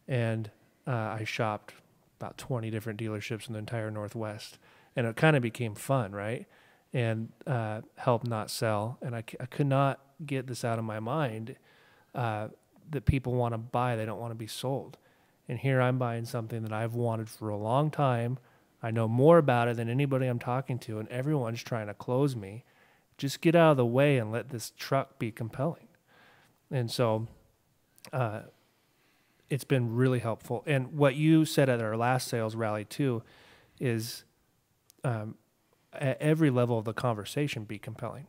and I shopped about 20 different dealerships in the entire Northwest, and it kind of became fun, right? And helped not sell, and I could not get this out of my mind that people want to buy, they don't want to be sold. And here I'm buying something that I've wanted for a long time. I know more about it than anybody I'm talking to, and everyone's trying to close me. Just get out of the way and let this truck be compelling. And so it's been really helpful. And what you said at our last sales rally too is at every level of the conversation, be compelling.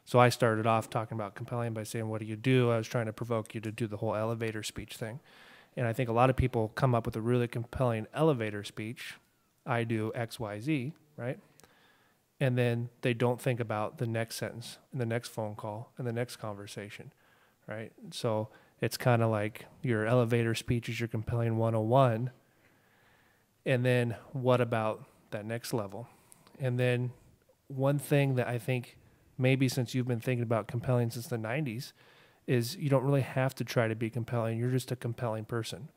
So I started off talking about compelling by saying, what do you do? I was trying to provoke you to do the whole elevator speech thing. And I think a lot of people come up with a really compelling elevator speech. I do X, Y, Z, right? And then they don't think about the next sentence and the next phone call and the next conversation, right? So it's kind of like your elevator speech is your compelling 101. And then what about that next level? And then one thing that I think maybe since you've been thinking about compelling since the 90s is you don't really have to try to be compelling. You're just a compelling person.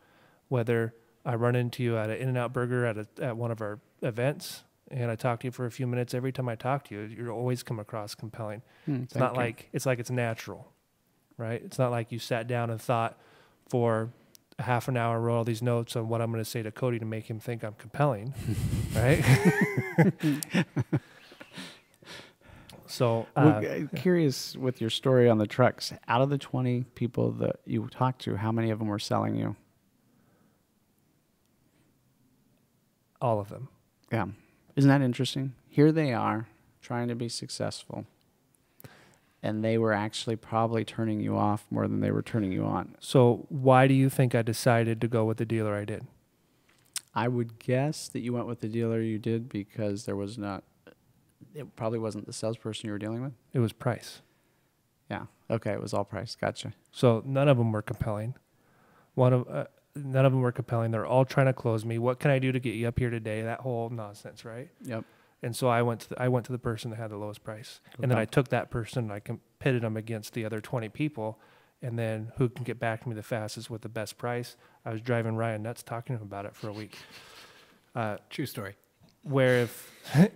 Whether I run into you at an In-N-Out Burger at one of our events and I talk to you for a few minutes, every time I talk to you, you always come across compelling. It's not like it's natural, right? It's not like you sat down and thought for a half an hour, wrote all these notes on what I'm going to say to Cody to make him think I'm compelling, right? So, curious with your story on the trucks, out of the 20 people that you talked to, how many of them were selling you? All of them. Yeah. Isn't that interesting? Here they are trying to be successful, and they were actually probably turning you off more than they were turning you on. So why do you think I decided to go with the dealer I did? I would guess that you went with the dealer you did because it probably wasn't the salesperson you were dealing with. It was price. Yeah. Okay. It was all price. Gotcha. So none of them were compelling. None of them were compelling. They're all trying to close me. What can I do to get you up here today? That whole nonsense, right? Yep. And so I went to the person that had the lowest price, and then I took that person and I pitted them against the other 20 people, and then who can get back to me the fastest with the best price? I was driving Ryan nuts talking to him about it for a week. True story. Where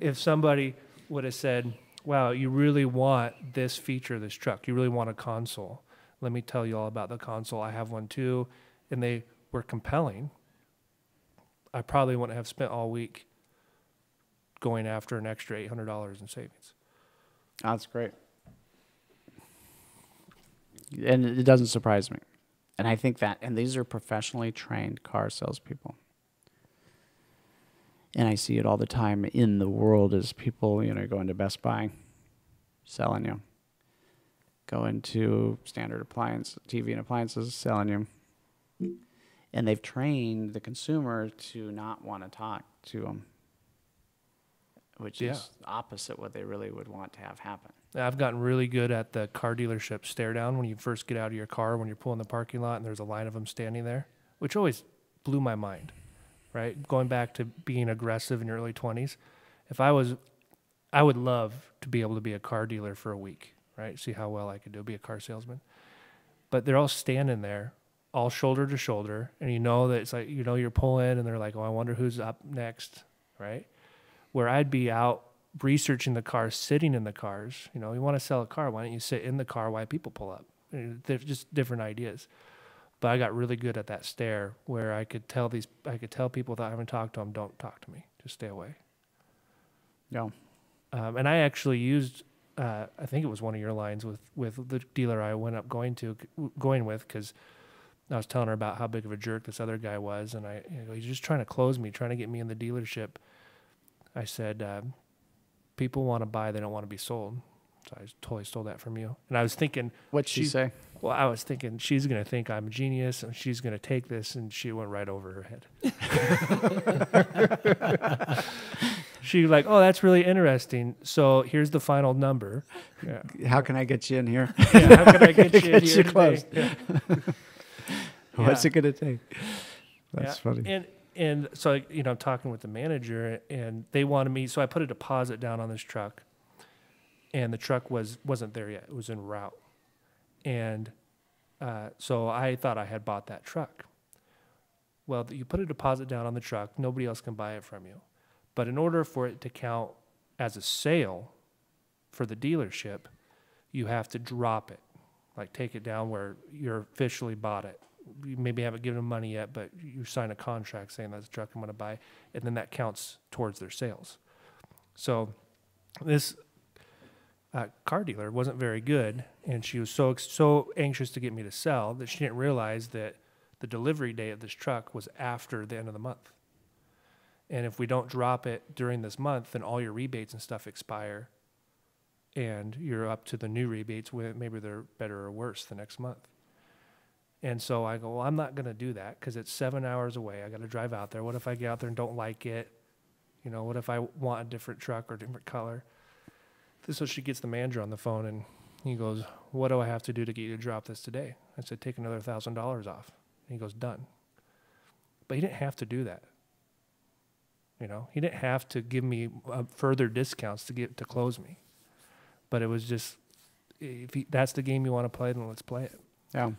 if somebody would have said, wow, you really want this feature of this truck. You really want a console. Let me tell you all about the console. I have one too. And they were compelling. I probably wouldn't have spent all week going after an extra $800 in savings. That's great. And it doesn't surprise me. And I think and these are professionally trained car salespeople. And I see it all the time in the world as people, go into Best Buy, selling you. Go into Standard Appliance, TV and Appliances, selling you. And they've trained the consumer to not want to talk to them, which is opposite what they really would want to have happen. I've gotten really good at the car dealership stare down when you first get out of your car, when you're pulling the parking lot and there's a line of them standing there, which always blew my mind. Right? Going back to being aggressive in your early 20s, I would love to be able to be a car dealer for a week, right? See how well I could do, be a car salesman. But they're all standing there, all shoulder to shoulder, and that it's like, you're pulling, and they're like, oh, I wonder who's up next, right? Where I'd be out researching the cars, sitting in the cars. You want to sell a car, why don't you sit in the car while people pull up? They're just different ideas. But I got really good at that stare where I could tell people that I haven't talked to them, don't talk to me, just stay away. Yeah. And I actually used, I think it was one of your lines with the dealer I went up going with, because I was telling her about how big of a jerk this other guy was, and he's just trying to close me, trying to get me in the dealership. I said, people want to buy, they don't want to be sold. So I totally stole that from you. And I was thinking, What'd she say? well, I was thinking she's going to think I'm a genius and she's going to take this, and she went right over her head. She was like, oh, that's really interesting. So here's the final number. Yeah. How can I get you in here? Yeah, how can I get you in here closed. today? Yeah. What's Yeah. it gonna take? That's Yeah. funny. And so, I'm talking with the manager, and they wanted me, so I put a deposit down on this truck, and the truck wasn't there yet. It was en route. And so I thought I had bought that truck. Well, you put a deposit down on the truck, nobody else can buy it from you. But in order for it to count as a sale for the dealership, you have to drop it, like take it down where you're officially bought it. You maybe haven't given them money yet, but you sign a contract saying that's the truck I'm going to buy, and then that counts towards their sales. So this car dealer wasn't very good, and she was so anxious to get me to sell that she didn't realize that the delivery date of this truck was after the end of the month. And if we don't drop it during this month, then all your rebates and stuff expire, and you're up to the new rebates, maybe they're better or worse the next month. And so I go, well, I'm not going to do that because it's 7 hours away. I got to drive out there. What if I get out there and don't like it? What if I want a different truck or a different color? So she gets the manager on the phone, and he goes, what do I have to do to get you to drop this today? I said, take another $1,000 off. And he goes, done. But he didn't have to do that. He didn't have to give me further discounts to close me. But it was just, that's the game you want to play, then let's play it. Yeah.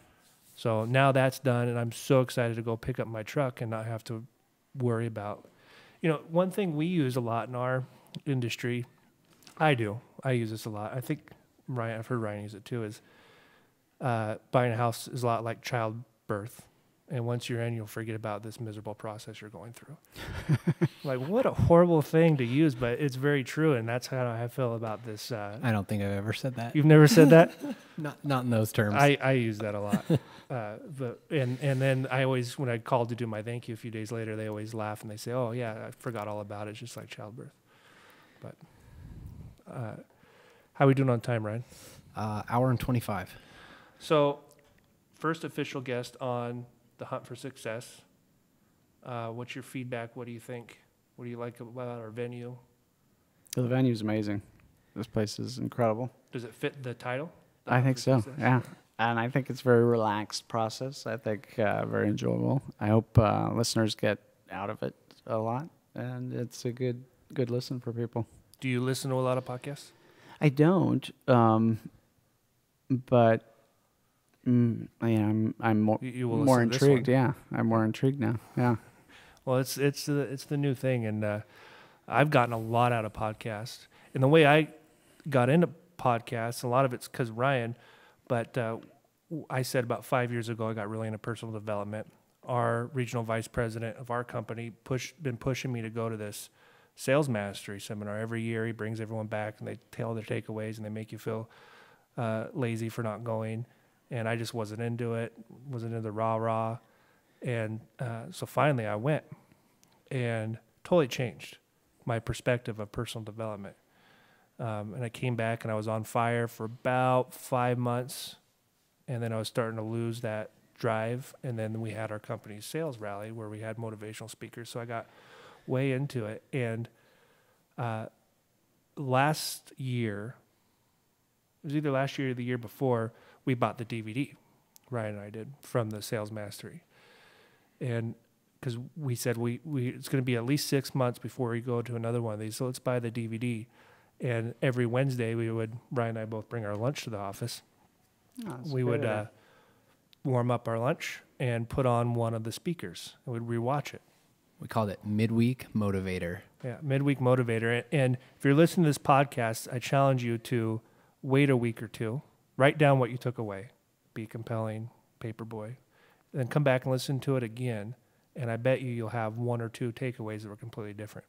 So now that's done, and I'm so excited to go pick up my truck and not have to worry about, one thing we use a lot in our industry, I use this a lot. I think I've heard Ryan use it too, is buying a house is a lot like childbirth. And once you're in, you'll forget about this miserable process you're going through. Like, what a horrible thing to use, but it's very true, and that's how I feel about this. I don't think I've ever said that. You've never said that? Not in those terms. I use that a lot. But then I always, when I called to do my thank you a few days later, they always laugh and they say, oh, yeah, I forgot all about it. It's just like childbirth. But how are we doing on time, Ryan? Hour and 25. So, first official guest on the Hunt for Success. What's your feedback? What do you think? What do you like about our venue? The venue's amazing. This place is incredible. Does it fit the title? I think so. Yeah. And I think it's a very relaxed process. I think very enjoyable. I hope listeners get out of it a lot, and it's a good listen for people. Do you listen to a lot of podcasts? I don't, but I'm more intrigued. Yeah, I'm more intrigued now. Yeah. Well, it's the new thing, and I've gotten a lot out of podcasts. And the way I got into podcasts, a lot of it's because Ryan, but I said about 5 years ago I got really into personal development. Our regional vice president of our company been pushing me to go to this sales mastery seminar every year. He brings everyone back, and they tell their takeaways, and they make you feel lazy for not going. And I just wasn't into it, wasn't into the rah-rah. And so finally I went, and totally changed my perspective of personal development. And I came back, and I was on fire for about 5 months. And then I was starting to lose that drive. And then we had our company's sales rally where we had motivational speakers. So I got way into it. And last year, it was either last year or the year before, we bought the DVD, Ryan and I did, from the Sales Mastery. And because we said it's going to be at least 6 months before we go to another one of these, so let's buy the DVD. And every Wednesday, Ryan and I both bring our lunch to the office. Oh, We would warm up our lunch and put on one of the speakers, and we'd rewatch it. We called it Midweek Motivator. Yeah, Midweek Motivator. And if you're listening to this podcast, I challenge you to wait a week or two, write down what you took away, Be Compelling, Paperboy, then come back and listen to it again, and I bet you'll have one or two takeaways that were completely different.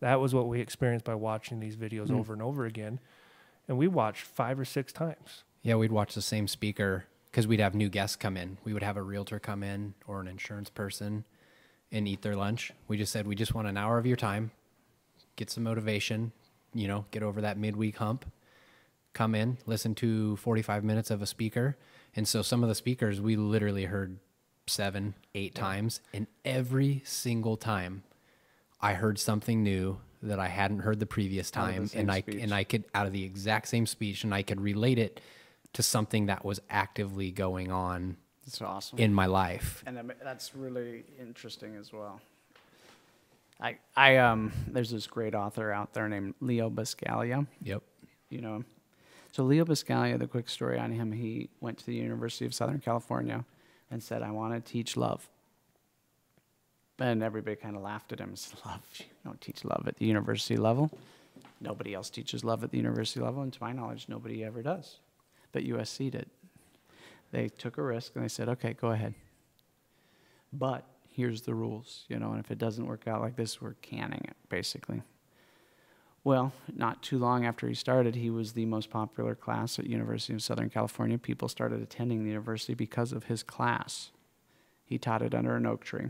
That was what we experienced by watching these videos over and over again, and we watched 5 or 6 times. Yeah, we'd watch the same speaker because we'd have new guests come in. We would have a realtor come in or an insurance person and eat their lunch. We just said, we just want an hour of your time, get some motivation, get over that midweek hump, come in, listen to 45 minutes of a speaker. And so some of the speakers we literally heard 7, 8 times, and every single time I heard something new that I hadn't heard the previous time, and I could, out of the exact same speech, and I could relate it to something that was actively going on. That's awesome. In my life. And that's really interesting as well. I there's this great author out there named Leo Buscaglia. Yep. You know him? So Leo Buscaglia, the quick story on him, he went to the University of Southern California and said, I want to teach love. And everybody kind of laughed at him and said, love? You don't teach love at the university level. Nobody else teaches love at the university level, and to my knowledge, nobody ever does. But USC did. They took a risk and they said, okay, go ahead. But here's the rules, and if it doesn't work out like this, we're canning it, basically. Well, not too long after he started, he was the most popular class at University of Southern California. People started attending the university because of his class. He taught it under an oak tree.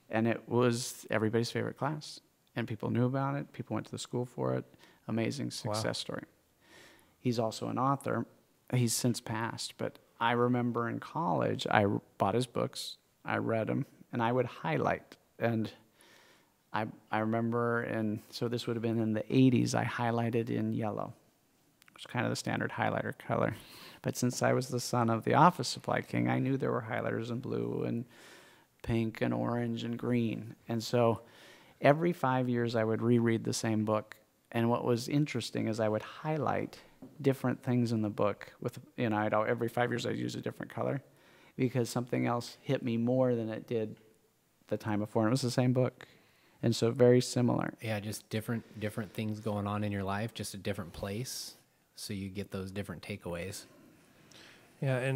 And it was everybody's favorite class. And people knew about it. People went to the school for it. Amazing success story. He's also an author. He's since passed, but I remember in college, I bought his books, I read them, and I would highlight. And I remember, so this would have been in the 80s, I highlighted in yellow, which is kind of the standard highlighter color. But since I was the son of the office supply king, I knew there were highlighters in blue and pink and orange and green. And so every 5 years, I would reread the same book. And what was interesting is I would highlight different things in the book with, every 5 years I'd use a different color because something else hit me more than it did the time before. And it was the same book. And so very similar. Yeah, just different things going on in your life, just a different place. So you get those different takeaways. Yeah.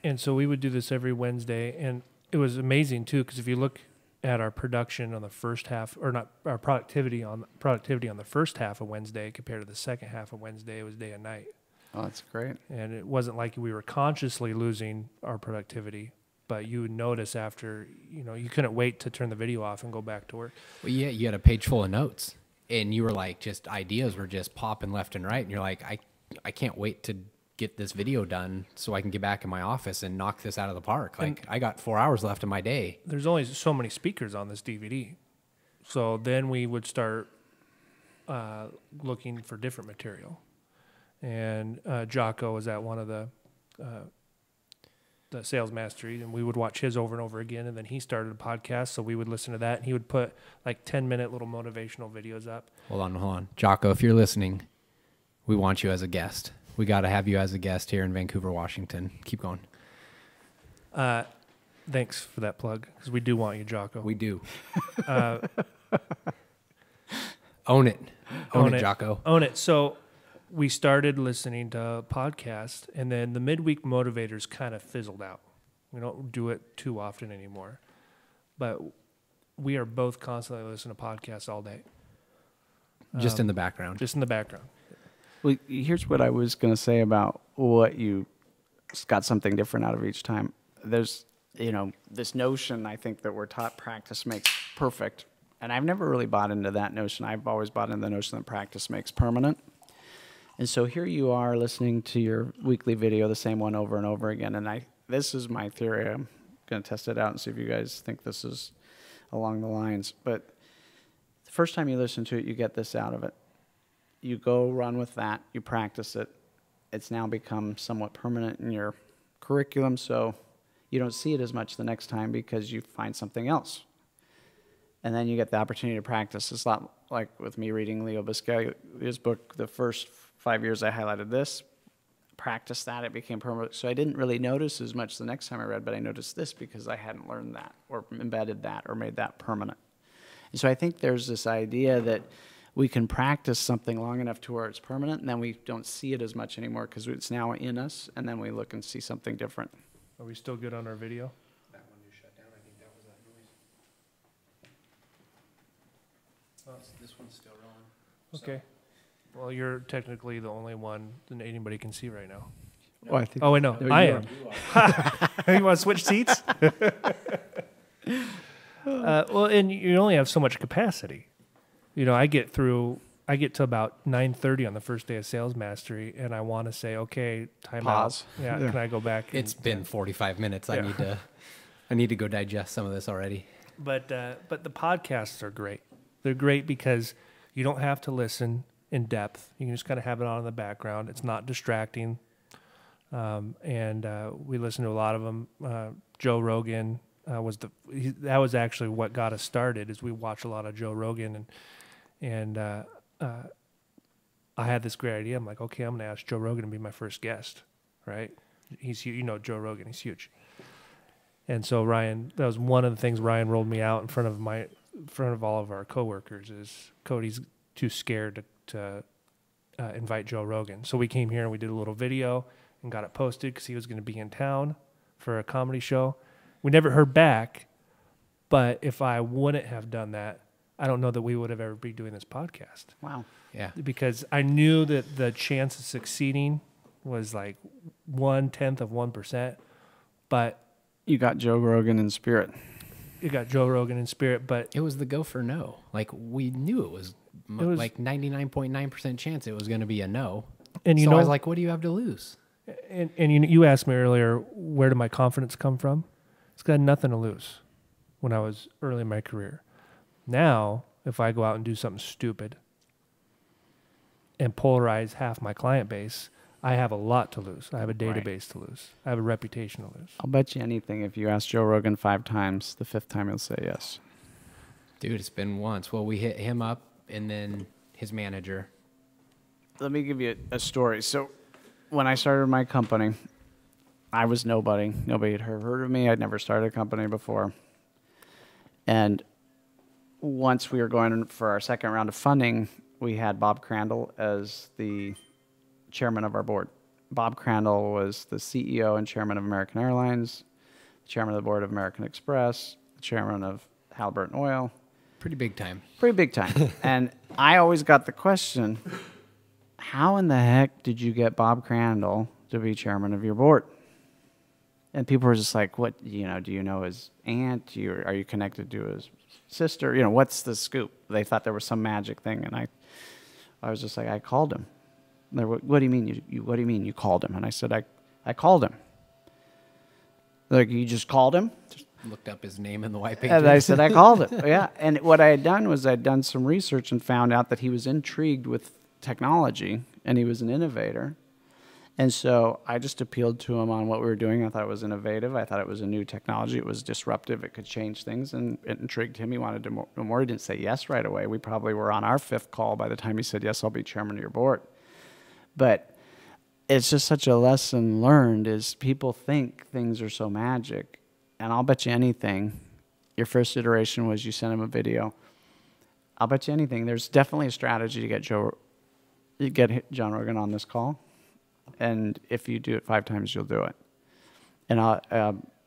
And so we would do this every Wednesday, and it was amazing too, because if you look at our production on the first half, or not our productivity on the first half of Wednesday compared to the second half of Wednesday, it was day and night. Oh, that's great. And it wasn't like we were consciously losing our productivity, but you would notice after, you couldn't wait to turn the video off and go back to work. Well, yeah, you had a page full of notes, and you were like, just ideas were just popping left and right, and you're like, I can't wait to get this video done so I can get back in my office and knock this out of the park. Like, I got 4 hours left in my day. There's only so many speakers on this DVD. So then we would start looking for different material. And Jocko was at one of the sales mastery, and we would watch his over and over again. And then he started a podcast, so we would listen to that. And he would put like 10-minute little motivational videos up. Hold on. Jocko, if you're listening, we want you as a guest. We got to have you as a guest here in Vancouver, Washington. Keep going. Thanks for that plug, because we do want you, Jocko. We do. Own it. Own it, Jocko. Own it. So we started listening to podcasts, and then the midweek motivators kind of fizzled out. We don't do it too often anymore. But we are both constantly listening to podcasts all day. Just in the background. Just in the background. Well, here's what I was going to say about what you got something different out of each time. There's, this notion, I think, that we're taught practice makes perfect. And I've never really bought into that notion. I've always bought into the notion that practice makes permanent. And so here you are listening to your weekly video, the same one over and over again. And this is my theory. I'm going to test it out and see if you guys think this is along the lines. But the first time you listen to it, you get this out of it. You go run with that, you practice it. It's now become somewhat permanent in your curriculum, so you don't see it as much the next time because you find something else. And then you get the opportunity to practice. It's not like with me reading Leo Buscaglia's book. The first 5 years I highlighted this, practiced that, it became permanent. So I didn't really notice as much the next time I read, but I noticed this because I hadn't learned that or embedded that or made that permanent. And so I think there's this idea that we can practice something long enough to where it's permanent, and then we don't see it as much anymore because it's now in us, and then we look and see something different. Are we still good on our video? That one just shut down. I think that was that noise. This one's still rolling. Okay. Well, you're technically the only one that anybody can see right now. No. I think. Oh, wait, no. I am. You want to switch seats? Well, and you only have so much capacity. I get through I get to about 9:30 on the first day of sales mastery, and I want to say, okay, time Pause. out. Yeah, can I go back? It's been 45 minutes. Yeah. I need to go digest some of this already. But the podcasts are great. They're great because you don't have to listen in depth. You can just kind of have it on in the background. It's not distracting. And we listen to a lot of them. Joe Rogan that was actually what got us started. Is we watch a lot of Joe Rogan, and I had this great idea. I'm like, okay, I'm going to ask Joe Rogan to be my first guest, right? He's Joe Rogan. He's huge. And so Ryan, that was one of the things Ryan rolled me out in front of all of our coworkers. Is Cody's too scared to invite Joe Rogan. So we came here and we did a little video and got it posted because he was going to be in town for a comedy show. We never heard back, but if I wouldn't have done that, I don't know that we would have ever been doing this podcast. Wow. Yeah. Because I knew that the chance of succeeding was like 0.1%, but You got Joe Rogan in spirit. you got Joe Rogan in spirit, but It was the go for no. Like, we knew it was like 99.9% chance it was going to be a no. and So I was like, what do you have to lose? and you asked me earlier, where did my confidence come from? It's got nothing to lose when I was early in my career. Now, if I go out and do something stupid and polarize half my client base, I have a lot to lose. I have a database to lose. I have a reputation to lose. I'll bet you anything if you ask Joe Rogan 5 times, the 5th time he'll say yes. Dude, it's been once. Well, we hit him up and then his manager. Let me give you a story. So when I started my company, I was nobody. Nobody had heard of me. I'd never started a company before. And once we were going for our second round of funding, we had Bob Crandall as the chairman of our board. Bob Crandall was the CEO and chairman of American Airlines, chairman of the board of American Express, the chairman of Halliburton Oil. Pretty big time. Pretty big time. And I always got the question, how in the heck did you get Bob Crandall to be chairman of your board? And people were just like, what, do you know his aunt? Are you connected to his sister? What's the scoop? They thought there was some magic thing. And I was just like, I called him. They're, what do you mean? What do you mean you called him? And I said, I called him. They're like, you just called him? Just looked up his name in the white pages. And I said, I called him. Yeah. And what I had done was I'd done some research and found out that he was intrigued with technology and he was an innovator. And so I just appealed to him on what we were doing. I thought it was innovative. I thought it was a new technology. It was disruptive. It could change things, and it intrigued him. He wanted to know more. He didn't say yes right away. We probably were on our 5th call by the time he said, yes, I'll be chairman of your board. But it's just such a lesson learned is people think things are so magic. And I'll bet you anything, your first iteration was you sent him a video. I'll bet you anything. There's definitely a strategy to get John Rogan on this call. And if you do it 5 times, you'll do it. And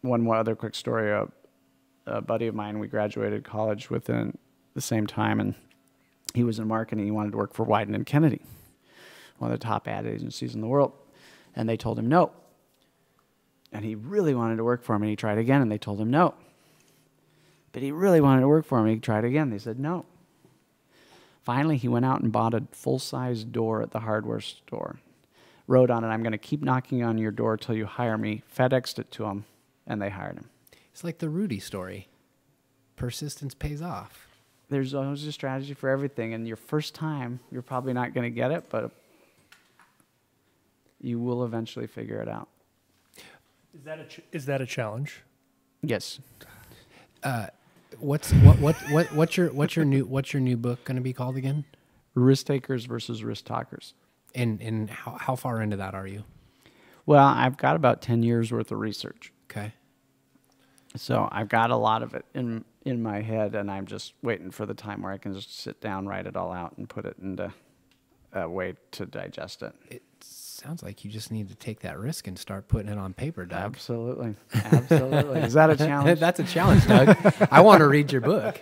one more other quick story. A buddy of mine, we graduated college within the same time, and he was in marketing. He wanted to work for Wieden & Kennedy, one of the top ad agencies in the world. And they told him no. And he really wanted to work for them, and he tried again, and they told him no. But he really wanted to work for them, and he tried again. They said no. Finally, he went out and bought a full-size door at the hardware store. Wrote on it, I'm going to keep knocking on your door till you hire me. FedExed it to him, and they hired him. It's like the Rudy story. Persistence pays off. There's always a strategy for everything, and your first time, you're probably not going to get it, but you will eventually figure it out. Is that a challenge? Yes. What's your new book going to be called again? Risk takers versus risk talkers. And how far into that are you? Well, I've got about 10 years worth of research. Okay. So I've got a lot of it in my head, and I'm just waiting for the time where I can just sit down, write it all out, and put it into a way to digest it. It sounds like you just need to take that risk and start putting it on paper, Doug. Absolutely. Absolutely. Is that a challenge? That's a challenge, Doug. I want to read your book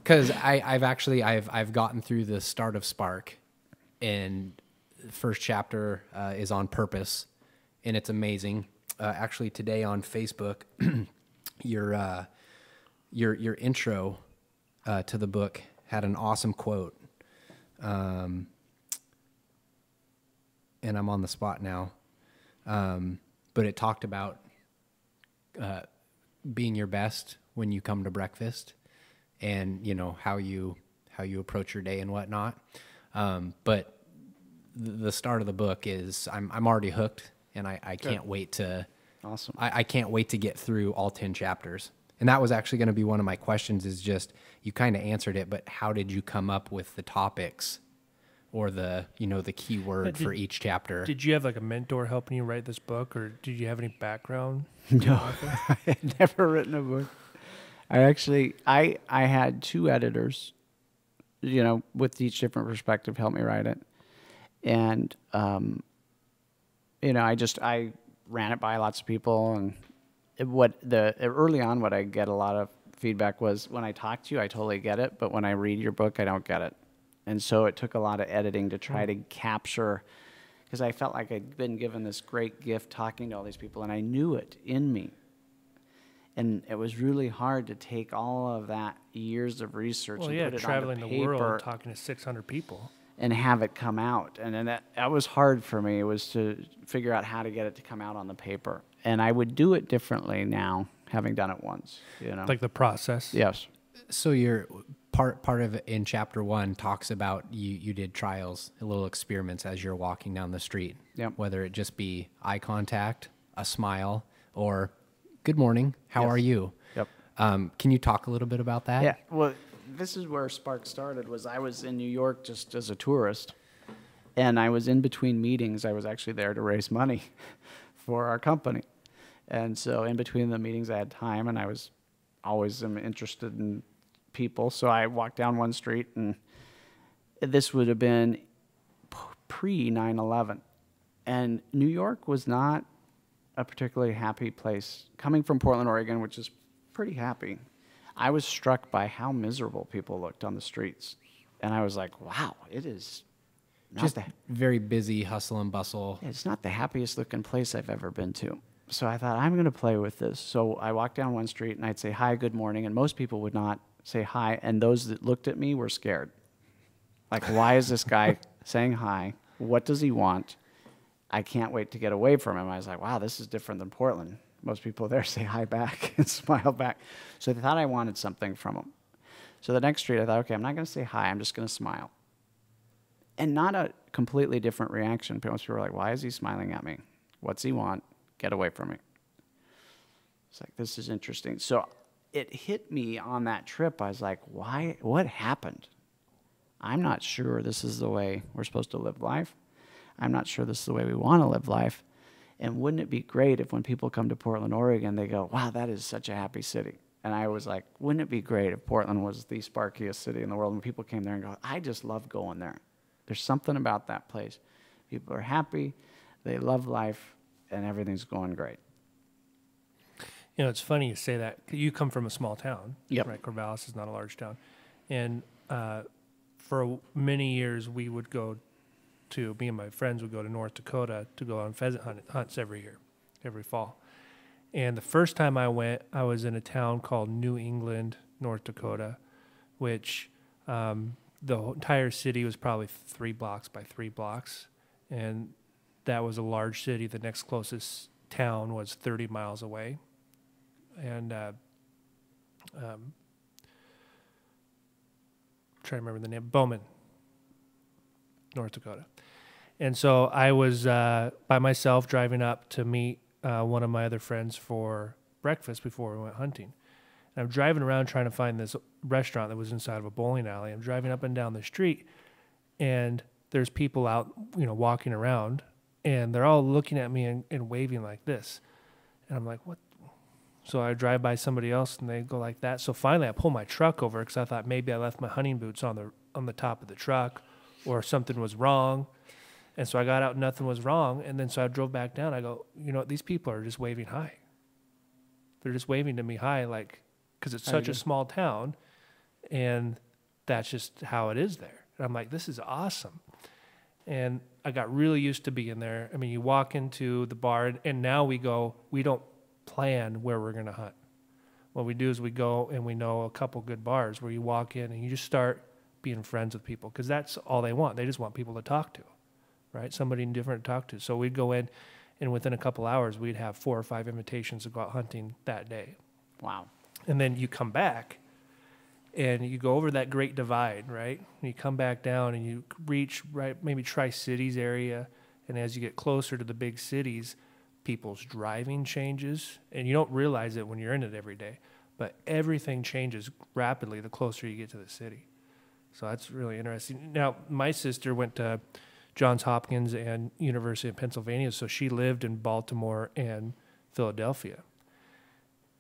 because I've gotten through the start of Spark, and the first chapter is on purpose, and it's amazing. Actually, today on Facebook, your intro to the book had an awesome quote and I'm on the spot now. But it talked about being your best when you come to breakfast, and you know how you approach your day and whatnot. But the start of the book is I'm already hooked, and I can't wait to. Awesome. I can't wait to get through all 10 chapters. And that was actually going to be one of my questions, is just, you kind of answered it, but how did you come up with the topics or the key word for each chapter? Did you have like a mentor helping you write this book, or did you have any background? No, I had never written a book. I had 2 editors, with each different perspective help me write it. And, I ran it by lots of people, and early on, what I get a lot of feedback was, when I talk to you, I totally get it, but when I read your book, I don't get it. And so it took a lot of editing to try to capture, because I felt like I'd been given this great gift talking to all these people, and I knew it in me. And it was really hard to take all of that years of research and put it traveling on the world, talking to 600 people. And have it come out. And then that was hard for me. It was to figure out how to get it to come out on the paper. And I would do it differently now, having done it once, Like the process? Yes. So your part of it in chapter 1 talks about you did trials, little experiments as you're walking down the street. Yep. Whether it just be eye contact, a smile, or good morning, how are you? Yep. Can you talk a little bit about that? Yeah. Well, this is where Spark started. Was I was in New York just as a tourist, and I was in between meetings. I was actually there to raise money for our company. And so in between the meetings, I had time, and I was always interested in people. So I walked down one street, and this would have been pre 9/11. And New York was not a particularly happy place. Coming from Portland, Oregon, which is pretty happy, I was struck by how miserable people looked on the streets. And I was like, wow, it is not Just very busy, hustle and bustle. it's not the happiest looking place I've ever been to. So I thought, I'm going to play with this. So I walked down one street, and I'd say, hi, good morning. And most people would not say hi. And those that looked at me were scared. Like, why is this guy saying hi? What does he want? I can't wait to get away from him. I was like, wow, this is different than Portland. Most people there say hi back and smile back. So they thought I wanted something from him. So the next street, I thought, okay, I'm not going to say hi. I'm just going to smile. And not a completely different reaction. Most people were like, why is he smiling at me? What's he want? Get away from me. It's like, this is interesting. So it hit me on that trip. I was like, why? What happened? I'm not sure this is the way we're supposed to live life. I'm not sure this is the way we want to live life. And wouldn't it be great if when people come to Portland, Oregon, they go, wow, that is such a happy city. And I was like, wouldn't it be great if Portland was the sparkiest city in the world? And people came there and go, I just love going there. There's something about that place. People are happy, they love life, and everything's going great. You know, it's funny you say that. You come from a small town, Yep. right? Corvallis is not a large town. And for many years, me and my friends would go to North Dakota to go on pheasant hunts every year, every fall. And the first time I went, I was in a town called New England, North Dakota, which the entire city was probably 3 blocks by 3 blocks. And that was a large city. The next closest town was 30 miles away. And trying to remember the name, Bowman, North Dakota. And so I was by myself driving up to meet one of my other friends for breakfast before we went hunting. And I'm driving around trying to find this restaurant that was inside of a bowling alley. I'm driving up and down the street, and there's people out, walking around, and they're all looking at me and waving like this. And I'm like, what? So I drive by somebody else, and they go like that. So finally I pull my truck over because I thought maybe I left my hunting boots on the top of the truck, or something was wrong. And so I got out, nothing was wrong. And then so I drove back down. I go, these people are just waving hi. They're just waving to me hi, like, because it's such a small town, and that's just how it is there. And I'm like, this is awesome. And I got really used to being there. I mean, you walk into the bar, and now we don't plan where we're going to hunt. What we do is we go and we know a couple good bars where you walk in and you just start being friends with people, because that's all they want. They just want people to talk to, right? Somebody different to talk to. So we'd go in, and within a couple hours, we'd have 4 or 5 invitations to go out hunting that day. Wow. And then you come back, and you go over that Great Divide, right? And you come back down, and you reach, right, maybe Tri-Cities area, and as you get closer to the big cities, people's driving changes, and you don't realize it when you're in it every day, but everything changes rapidly the closer you get to the city. So that's really interesting. Now, my sister went to Johns Hopkins and University of Pennsylvania, so she lived in Baltimore and Philadelphia.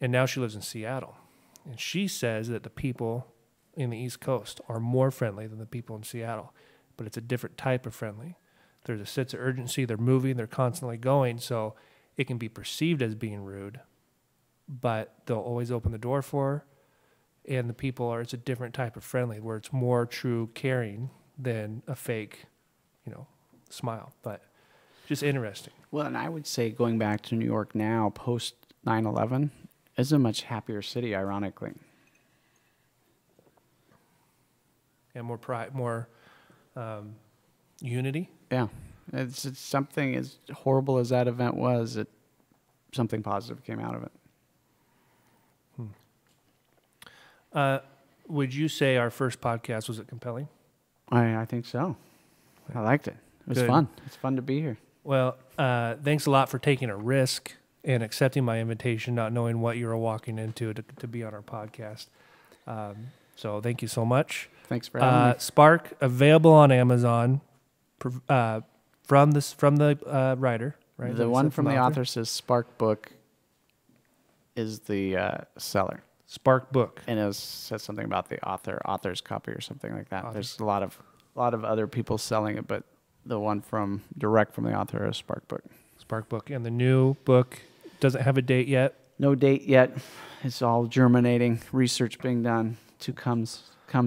And now she lives in Seattle. And she says that the people in the East Coast are more friendly than the people in Seattle, but it's a different type of friendly. There's a sense of urgency. They're moving. They're constantly going. So it can be perceived as being rude, but they'll always open the door for her. And the people are, it's a different type of friendly where it's more true caring than a fake, smile. But just interesting. Well, and I would say going back to New York now, post 9/11, is a much happier city, ironically. And more pride, more unity. Yeah. It's something, as horrible as that event was, something positive came out of it. Would you say our first podcast, was it compelling? I think so. I liked it. It was Good. fun. It's fun to be here. Well, thanks a lot for taking a risk and accepting my invitation, not knowing what you were walking into to be on our podcast. So thank you so much. Thanks for having me. Spark, available on Amazon from the writer, right? The one from the author says Spark Book is the seller. Spark Book. And it says something about the author's copy or something like that. Authors. There's a lot of other people selling it, but the one direct from the author is Spark Book. Spark Book. And the new book doesn't have a date yet. No date yet. It's all germinating. Research being done to come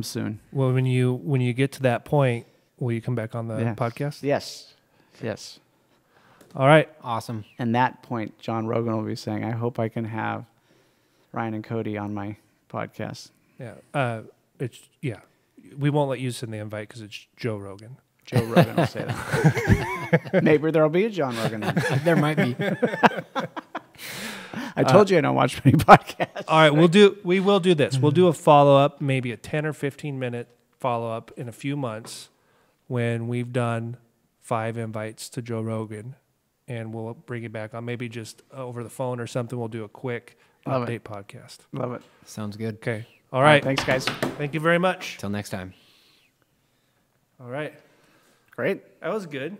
soon. Well, when you get to that point, will you come back on the podcast? Yes. Yes. All right. Awesome. And that point, John Rogan will be saying, I hope I can have Ryan and Cody on my podcast. Yeah. We won't let you send the invite because it's Joe Rogan. Joe Rogan will say that. Maybe there'll be a John Rogan one. There might be. I told you I don't watch many podcasts. All right, we will do this. We'll do a follow-up, maybe a 10 or 15-minute follow-up in a few months when we've done 5 invites to Joe Rogan, and we'll bring it back on, maybe just over the phone or something. We'll do a quick update podcast. Love it. Sounds good. Okay. All right. Thanks, guys. Thank you very much. Till next time. All right. Great. That was good.